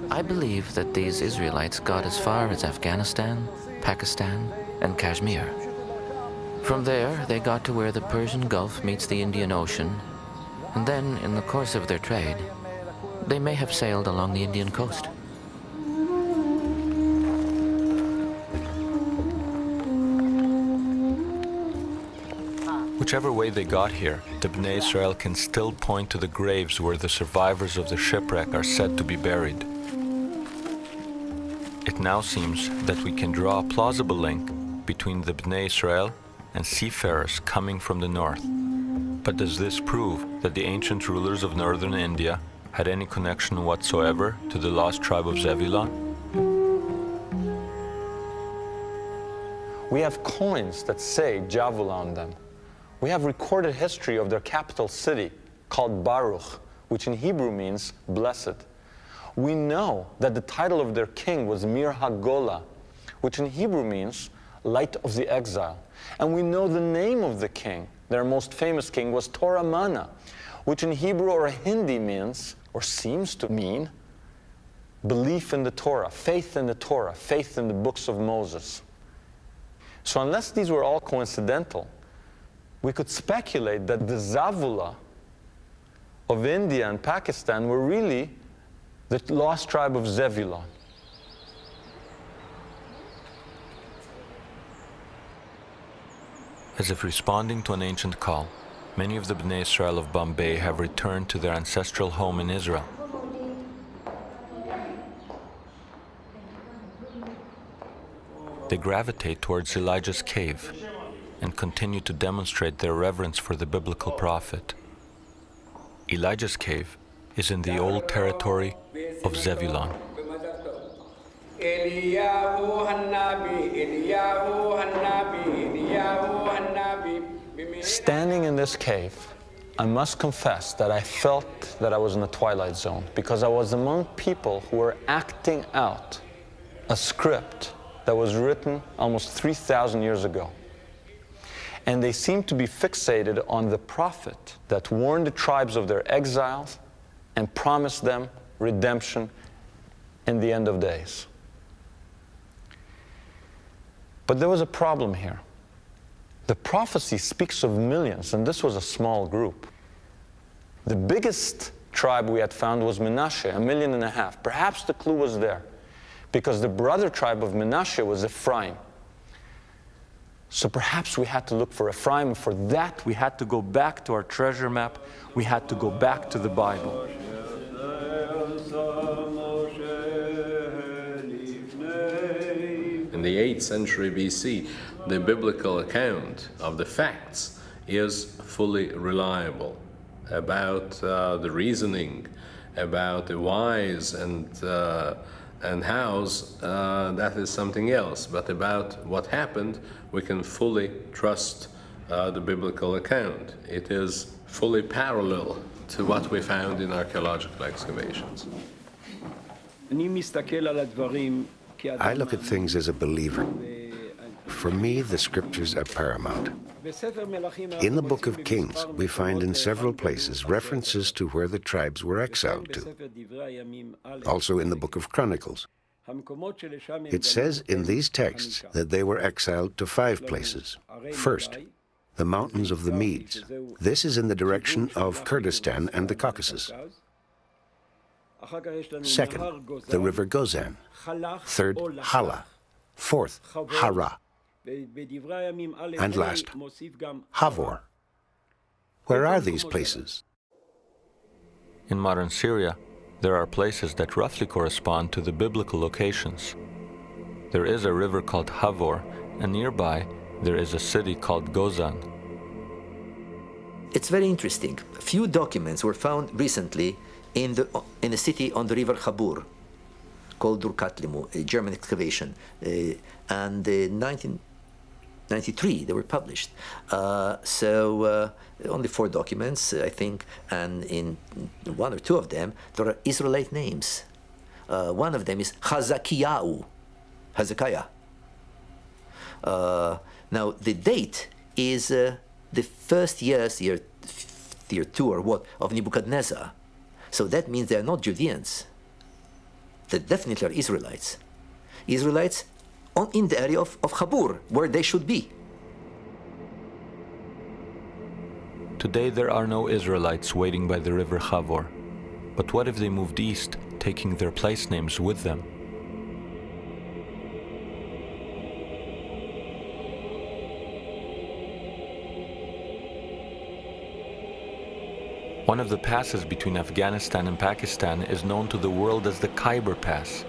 I believe that these Israelites got as far as Afghanistan, Pakistan, and Kashmir. From there, they got to where the Persian Gulf meets the Indian Ocean, and then, in the course of their trade, they may have sailed along the Indian coast. Whichever way they got here, the Bnei Israel can still point to the graves where the survivors of the shipwreck are said to be buried. It now seems that we can draw a plausible link between the Bnei Israel and seafarers coming from the north. But does this prove that the ancient rulers of northern India had any connection whatsoever to the lost tribe of Zebulun? We have coins that say Javul on them. We have recorded history of their capital city called Baruch, which in Hebrew means blessed. We know that the title of their king was Mir HaGola, which in Hebrew means light of the exile. And we know the name of the king, their most famous king, was Torah Mana, which in Hebrew or Hindi means, or seems to mean, belief in the Torah, faith in the Torah, faith in the books of Moses. So unless these were all coincidental, we could speculate that the Zavula of India and Pakistan were really the lost tribe of Zebulun. As if responding to an ancient call, many of the Bnei Israel of Bombay have returned to their ancestral home in Israel. They gravitate towards Elijah's cave and continue to demonstrate their reverence for the biblical prophet. Elijah's cave is in the old territory of Zebulun. Standing in this cave, I must confess that I felt that I was in the Twilight Zone, because I was among people who were acting out a script that was written almost 3,000 years ago. And they seemed to be fixated on the prophet that warned the tribes of their exiles and promised them redemption in the end of days. But there was a problem here. The prophecy speaks of millions, and this was a small group. The biggest tribe we had found was Menashe, 1.5 million. Perhaps the clue was there, because the brother tribe of Menashe was Ephraim. So perhaps we had to look for Ephraim. For that, we had to go back to our treasure map. We had to go back to the Bible. In the 8th century BC, the biblical account of the facts is fully reliable about the reasoning, about the whys and hows, that is something else. But about what happened, we can fully trust the biblical account. It is fully parallel to what we found in archaeological excavations. I look at things as a believer. For me, the scriptures are paramount. In the Book of Kings, we find in several places references to where the tribes were exiled to. Also in the Book of Chronicles. It says in these texts that they were exiled to 5 places. First, the mountains of the Medes. This is in the direction of Kurdistan and the Caucasus. Second, the river Gozan. Third, Hala. Fourth, Hara. And last, Havor. Where are these places? In modern Syria, there are places that roughly correspond to the biblical locations. There is a river called Havor, and nearby there is a city called Gozan. It's very interesting. A few documents were found recently in a city on the river Habur. called Durkatlimu, a German excavation. And in 1993, they were published. Only 4 documents, I think, and in 1 or 2 of them, there are Israelite names. One of them is Hezekiah. Now, the date is the first year 2 or what, of Nebuchadnezzar. So that means they are not Judeans. They definitely are Israelites. Israelites in the area of Habur, where they should be. Today there are no Israelites waiting by the river Chavor. But what if they moved east, taking their place names with them? One of the passes between Afghanistan and Pakistan is known to the world as the Khyber Pass.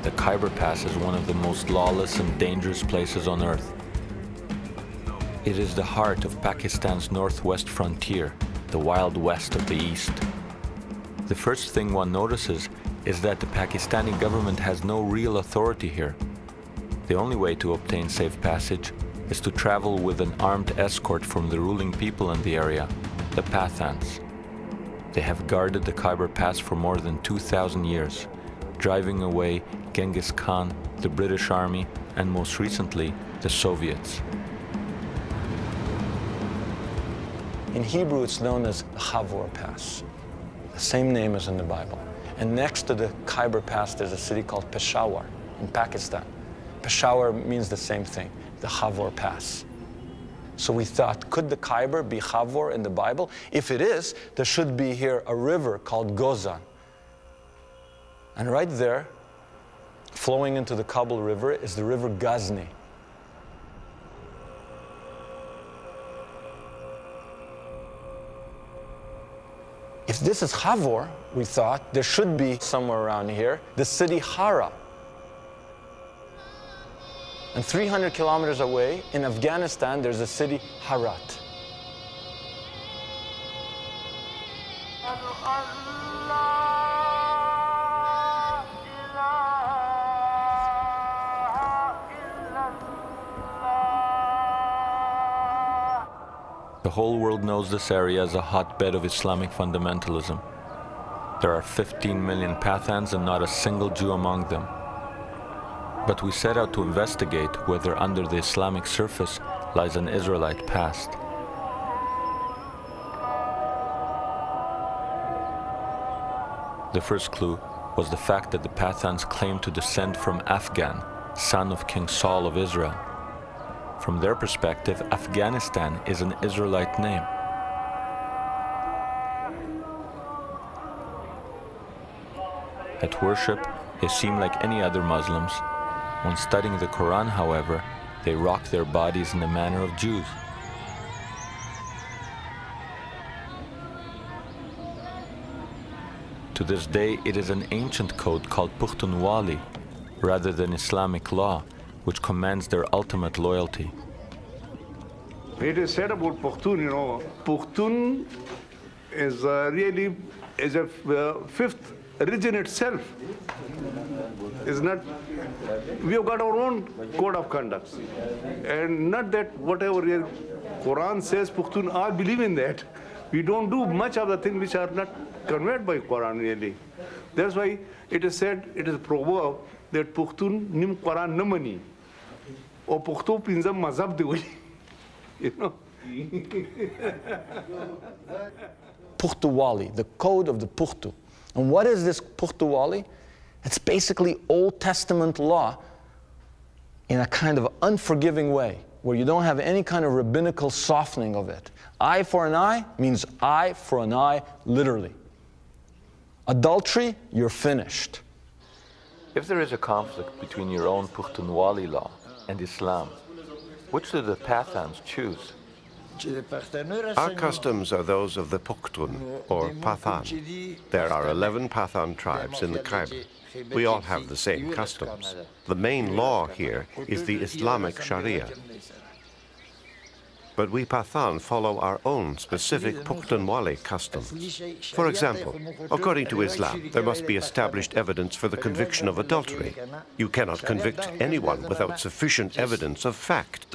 The Khyber Pass is one of the most lawless and dangerous places on earth. It is the heart of Pakistan's northwest frontier, the Wild West of the East. The first thing one notices is that the Pakistani government has no real authority here. The only way to obtain safe passage is to travel with an armed escort from the ruling people in the area, the Pathans. They have guarded the Khyber Pass for more than 2,000 years, driving away Genghis Khan, the British Army, and most recently, the Soviets. In Hebrew, it's known as Chavor Pass, the same name as in the Bible. And next to the Khyber Pass, there's a city called Peshawar in Pakistan. Peshawar means the same thing, the Chavor Pass. So we thought, could the Khyber be Chavor in the Bible? If it is, there should be here a river called Gozan. And right there, flowing into the Kabul River, is the river Ghazni. If this is Chavor, we thought, there should be somewhere around here the city Hara. And 300 kilometers away, in Afghanistan, there's a city Herat. The whole world knows this area as a hotbed of Islamic fundamentalism. There are 15 million Pathans and not a single Jew among them. But we set out to investigate whether under the Islamic surface lies an Israelite past. The first clue was the fact that the Pathans claimed to descend from Afghan, son of King Saul of Israel. From their perspective, Afghanistan is an Israelite name. At worship, they seem like any other Muslims. When studying the Quran, however, they rock their bodies in the manner of Jews. To this day, it is an ancient code called Pukhtunwali, rather than Islamic law, which commands their ultimate loyalty. It is said about Pushtun, Pushtun is really is a fifth religion itself. Is not. We have got our own code of conduct, and not that whatever the Quran says Pushtun all believe in that. We don't do much of the things which are not conveyed by Quran really. That's why it is said, it is a proverb that Pushtun nim Quran namani. Or Pukhto pinzam mazhab de hoyi. You know. Pukhtuwali, the code of the Pukhtu. And what is this Pukhtuwali? It's basically Old Testament law in a kind of unforgiving way, where you don't have any kind of rabbinical softening of it. Eye for an eye means eye for an eye, literally. Adultery, you're finished. If there is a conflict between your own Pukhtunwali law and Islam, Which do the Pathans choose? Our customs are those of the Pukhtun, or Pathan. There are 11 Pathan tribes in the Khyber. We all have the same customs. The main law here is the Islamic Sharia. But we Pathan follow our own specific Pukhtunwali customs. For example, according to Islam, there must be established evidence for the conviction of adultery. You cannot convict anyone without sufficient evidence of fact.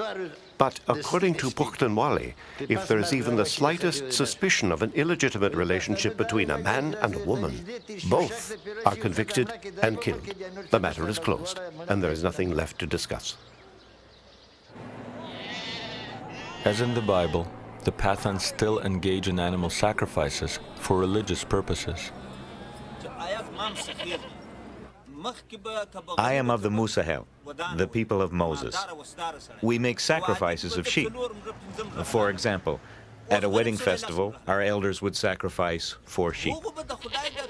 But according to Pukhtunwali, if there is even the slightest suspicion of an illegitimate relationship between a man and a woman, both are convicted and killed. The matter is closed, and there is nothing left to discuss. As in the Bible, the Pathans still engage in animal sacrifices for religious purposes. I am of the Musahel, the people of Moses. We make sacrifices of sheep. For example, at a wedding festival, our elders would sacrifice 4 sheep.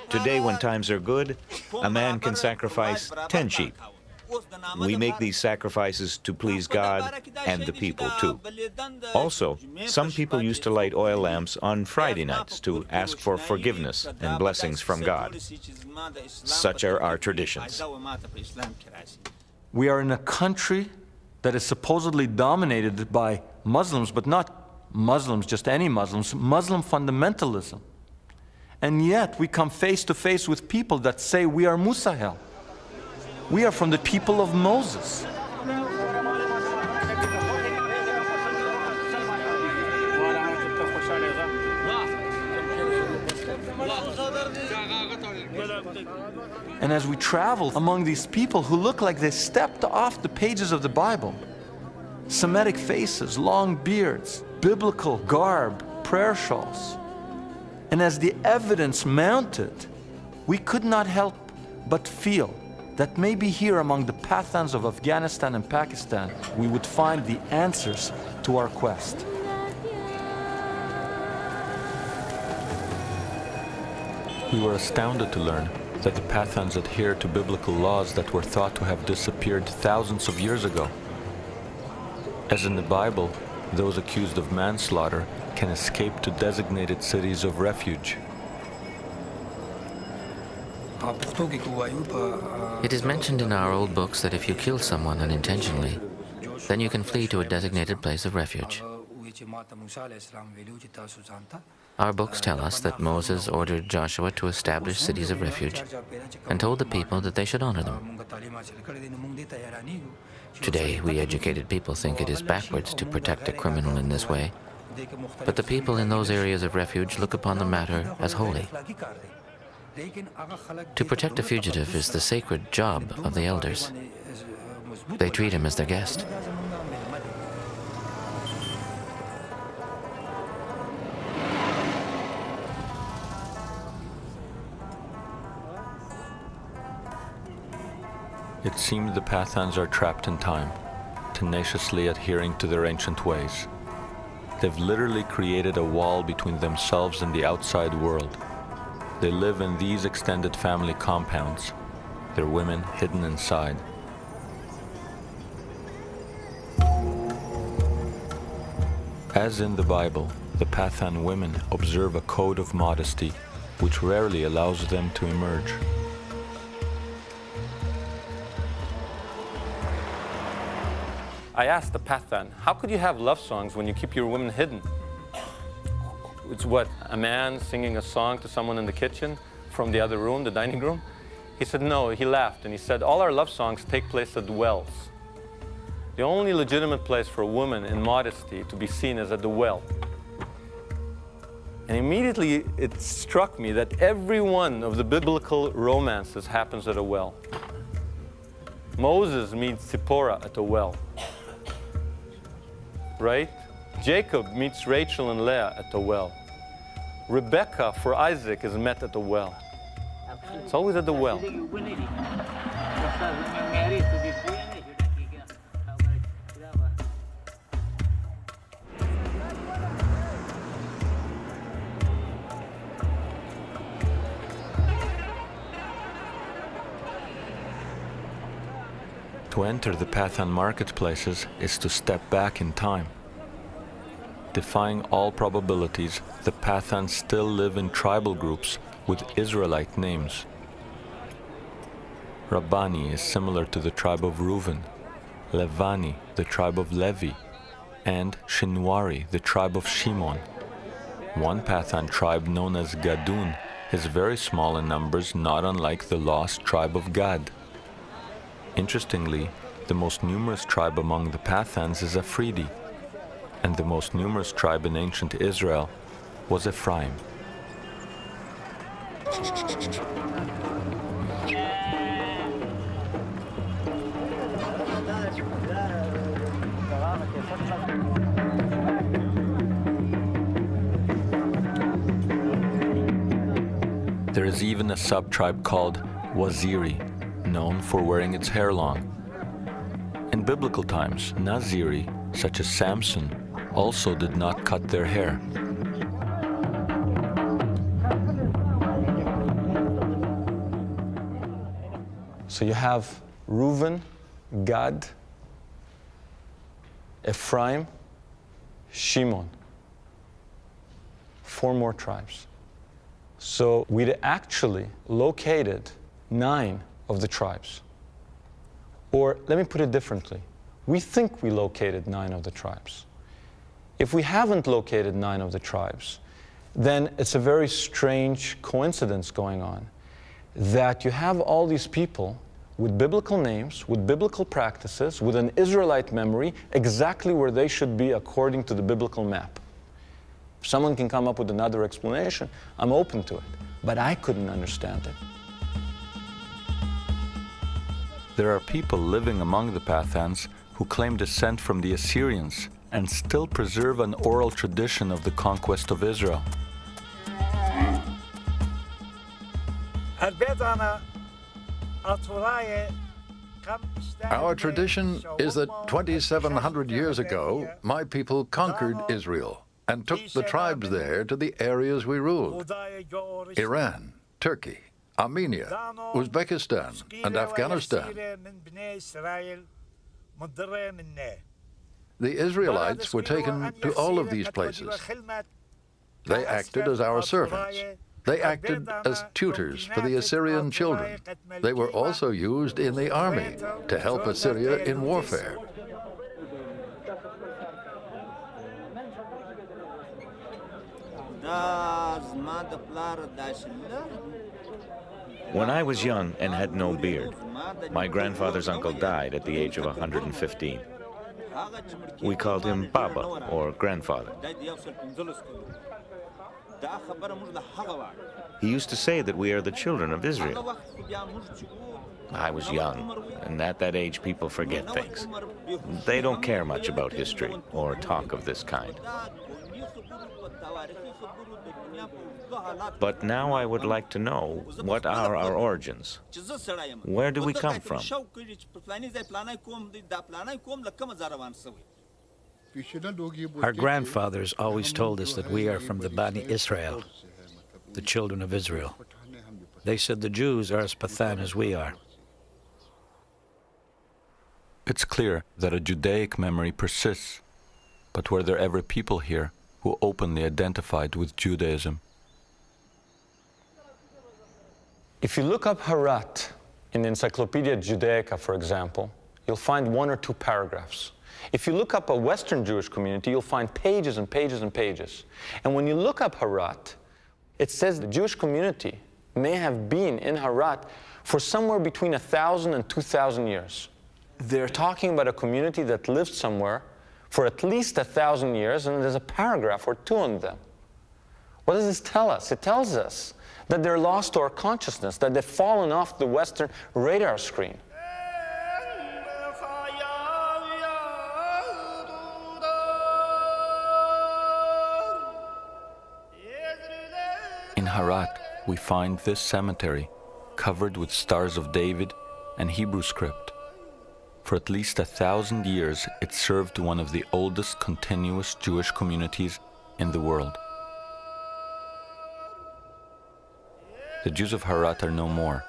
Today, when times are good, a man can sacrifice 10 sheep. We make these sacrifices to please God and the people too. Also, some people used to light oil lamps on Friday nights to ask for forgiveness and blessings from God. Such are our traditions. We are in a country that is supposedly dominated by Muslims, but not Muslims, just any Muslims, Muslim fundamentalism. And yet we come face to face with people that say we are Musahel. We are from the people of Moses. And as we travel among these people who look like they stepped off the pages of the Bible, Semitic faces, long beards, biblical garb, prayer shawls, and as the evidence mounted, we could not help but feel that maybe here among the Pathans of Afghanistan and Pakistan, we would find the answers to our quest. We were astounded to learn that the Pathans adhere to biblical laws that were thought to have disappeared thousands of years ago. As in the Bible, those accused of manslaughter can escape to designated cities of refuge. It is mentioned in our old books that if you kill someone unintentionally, then you can flee to a designated place of refuge. Our books tell us that Moses ordered Joshua to establish cities of refuge and told the people that they should honor them. Today, we educated people think it is backwards to protect a criminal in this way, but the people in those areas of refuge look upon the matter as holy. To protect a fugitive is the sacred job of the elders. They treat him as their guest. It seems the Pathans are trapped in time, tenaciously adhering to their ancient ways. They've literally created a wall between themselves and the outside world. They live in these extended family compounds, their women hidden inside. As in the Bible, the Pathan women observe a code of modesty which rarely allows them to emerge. I asked the Pathan, how could you have love songs when you keep your women hidden? It's what, a man singing a song to someone in the kitchen from the other room, the dining room? He said no, he laughed and he said all our love songs take place at wells. The only legitimate place for a woman in modesty to be seen is at the well. And immediately it struck me that every one of the biblical romances happens at a well. Moses meets Zipporah at a well, right? Jacob meets Rachel and Leah at the well. Rebecca for Isaac is met at the well. It's always at the well. To enter the Pathan marketplaces is to step back in time. Defying all probabilities, the Pathans still live in tribal groups with Israelite names. Rabbani is similar to the tribe of Reuven, Levani, the tribe of Levi, and Shinwari, the tribe of Shimon. One Pathan tribe known as Gadun is very small in numbers, not unlike the lost tribe of Gad. Interestingly, the most numerous tribe among the Pathans is Afridi, and the most numerous tribe in ancient Israel was Ephraim. There is even a sub-tribe called Waziri, known for wearing its hair long. In biblical times, Naziri, such as Samson, also did not cut their hair. So you have Reuven, Gad, Ephraim, Shimon. 4 more tribes. So we'd actually located 9 of the tribes. Or let me put it differently. We think we located 9 of the tribes. If we haven't located 9 of the tribes, then it's a very strange coincidence going on that you have all these people with biblical names, with biblical practices, with an Israelite memory, exactly where they should be according to the biblical map. If someone can come up with another explanation, I'm open to it. But I couldn't understand it. There are people living among the Pathans who claim descent from the Assyrians and still preserve an oral tradition of the conquest of Israel. Our tradition is that 2,700 years ago, my people conquered Israel and took the tribes there to the areas we ruled: Iran, Turkey, Armenia, Uzbekistan, and Afghanistan. The Israelites were taken to all of these places. They acted as our servants. They acted as tutors for the Assyrian children. They were also used in the army to help Assyria in warfare. When I was young and had no beard, my grandfather's uncle died at the age of 115. We called him Baba, or grandfather. He used to say that we are the children of Israel. I was young, and at that age people forget things. They don't care much about history or talk of this kind. But now I would like to know, what are our origins? Where do we come from? Our grandfathers always told us that we are from the Bani Israel, the children of Israel. They said the Jews are as Pathan as we are. It's clear that a Judaic memory persists, but were there ever people here who openly identified with Judaism? If you look up Harat in Encyclopedia Judaica, for example, you'll find 1 or 2 paragraphs. If you look up a Western Jewish community, you'll find pages and pages and pages. And when you look up Harat, it says the Jewish community may have been in Harat for somewhere between 1,000 and 2,000 years. They're talking about a community that lived somewhere for at least 1,000 years, and there's a paragraph or 2 on them. What does this tell us? It tells us that they're lost to our consciousness, that they've fallen off the Western radar screen. In Harat, we find this cemetery covered with Stars of David and Hebrew script. For at least 1,000 years, it served one of the oldest continuous Jewish communities in the world. The Jews of Harat are no more,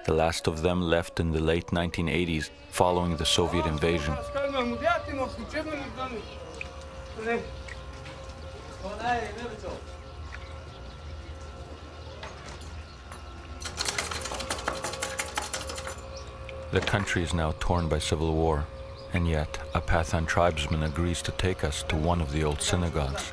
The last of them left in the late 1980s following the Soviet invasion. The country is now torn by civil war, and yet a Pathan tribesman agrees to take us to one of the old synagogues.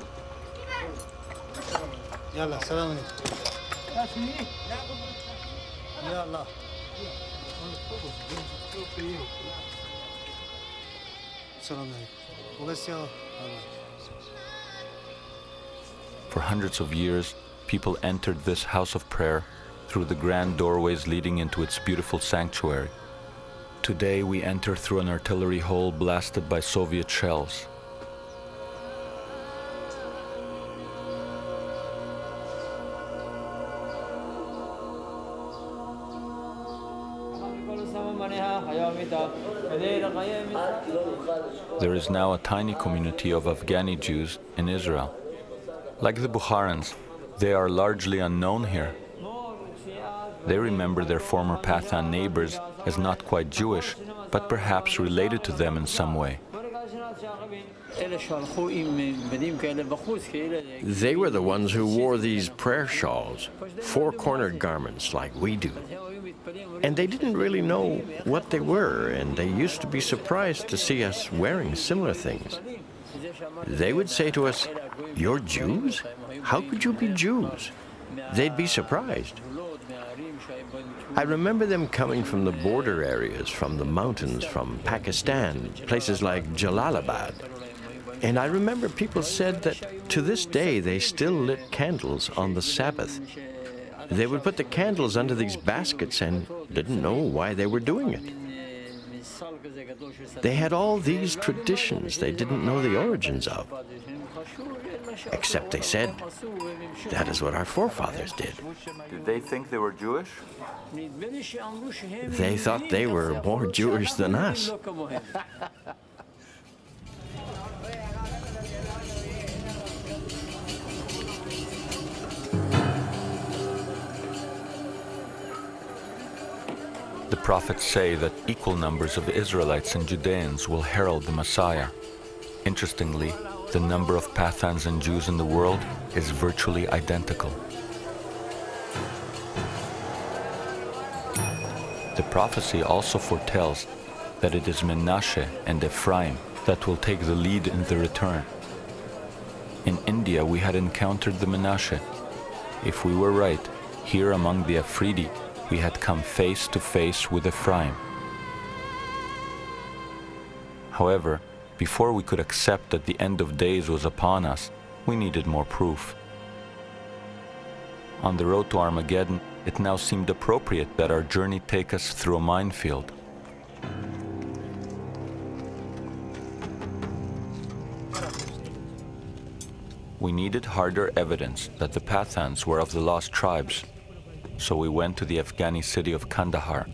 For hundreds of years, people entered this house of prayer through the grand doorways leading into its beautiful sanctuary. Today we enter through an artillery hole blasted by Soviet shells. There is now a tiny community of Afghani Jews in Israel. Like the Bukharans, they are largely unknown here. They remember their former Pathan neighbors as not quite Jewish, but perhaps related to them in some way. They were the ones who wore these prayer shawls, four-cornered garments like we do. And they didn't really know what they were, and they used to be surprised to see us wearing similar things. They would say to us, "You're Jews? How could you be Jews?" They'd be surprised. I remember them coming from the border areas, from the mountains, from Pakistan, places like Jalalabad. And I remember people said that to this day they still lit candles on the Sabbath. They would put the candles under these baskets and didn't know why they were doing it. They had all these traditions they didn't know the origins of. Except they said, that is what our forefathers did. Did they think they were Jewish? They thought they were more Jewish than us. The prophets say that equal numbers of Israelites and Judeans will herald the Messiah. Interestingly, the number of Pathans and Jews in the world is virtually identical. The prophecy also foretells that it is Menashe and Ephraim that will take the lead in the return. In India, we had encountered the Menashe. If we were right, here among the Afridi, we had come face to face with Ephraim. However, before we could accept that the end of days was upon us, we needed more proof. On the road to Armageddon, it now seemed appropriate that our journey take us through a minefield. We needed harder evidence that the Pathans were of the lost tribes, so we went to the Afghani city of Kandahar,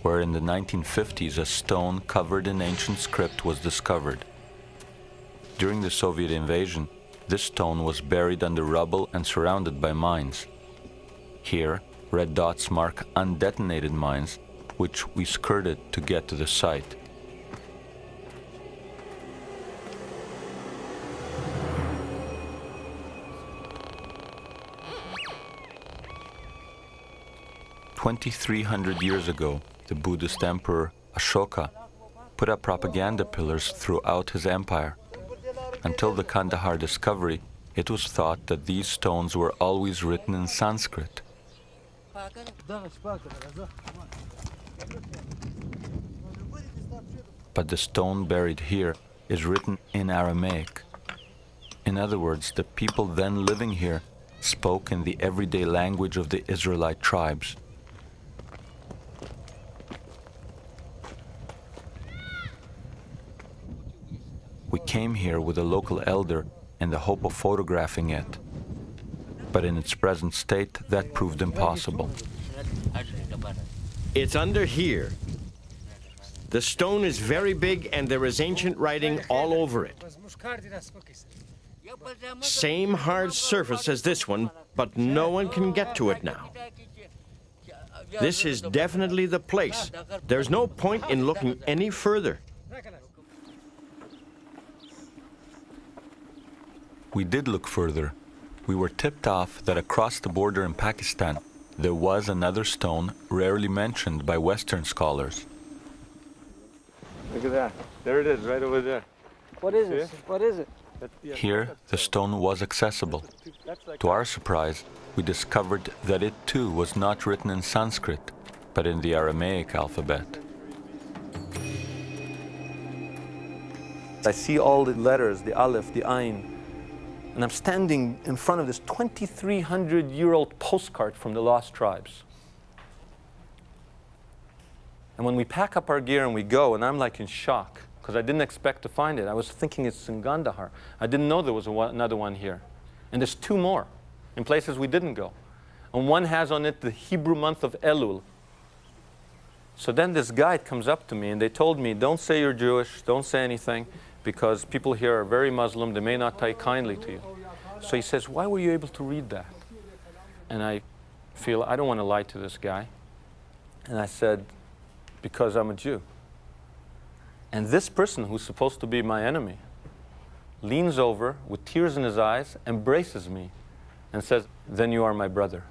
where in the 1950s a stone covered in ancient script was discovered. During the Soviet invasion, this stone was buried under rubble and surrounded by mines. Here, red dots mark undetonated mines, which we skirted to get to the site. "2,300 years ago, the Buddhist emperor Ashoka put up propaganda pillars throughout his empire. Until the Kandahar discovery, it was thought that these stones were always written in Sanskrit. But the stone buried here is written in Aramaic. In other words, the people then living here spoke in the everyday language of the Israelite tribes. We came here with a local elder in the hope of photographing it, but in its present state, that proved impossible. It's under here. The stone is very big and there is ancient writing all over it. Same hard surface as this one, but no one can get to it now. This is definitely the place. There's no point in looking any further. We did look further. We were tipped off that across the border in Pakistan, there was another stone rarely mentioned by Western scholars. Look at that. There it is, right over there. What is it? What is it? Here, the stone was accessible. To our surprise, we discovered that it too was not written in Sanskrit, but in the Aramaic alphabet. I see all the letters, the Aleph, the Ain, and I'm standing in front of this 2,300-year-old postcard from the Lost Tribes. And when we pack up our gear and we go, and I'm like in shock, because I didn't expect to find it. I was thinking it's in Gandhar. I didn't know there was another one here. And there's two more in places we didn't go. And one has on it the Hebrew month of Elul. So then this guide comes up to me and they told me, don't say you're Jewish, don't say anything, because people here are very Muslim, they may not take kindly to you. So he says, why were you able to read that? And I feel, I don't want to lie to this guy. And I said, because I'm a Jew. And this person, who's supposed to be my enemy, leans over with tears in his eyes, embraces me, and says, then you are my brother.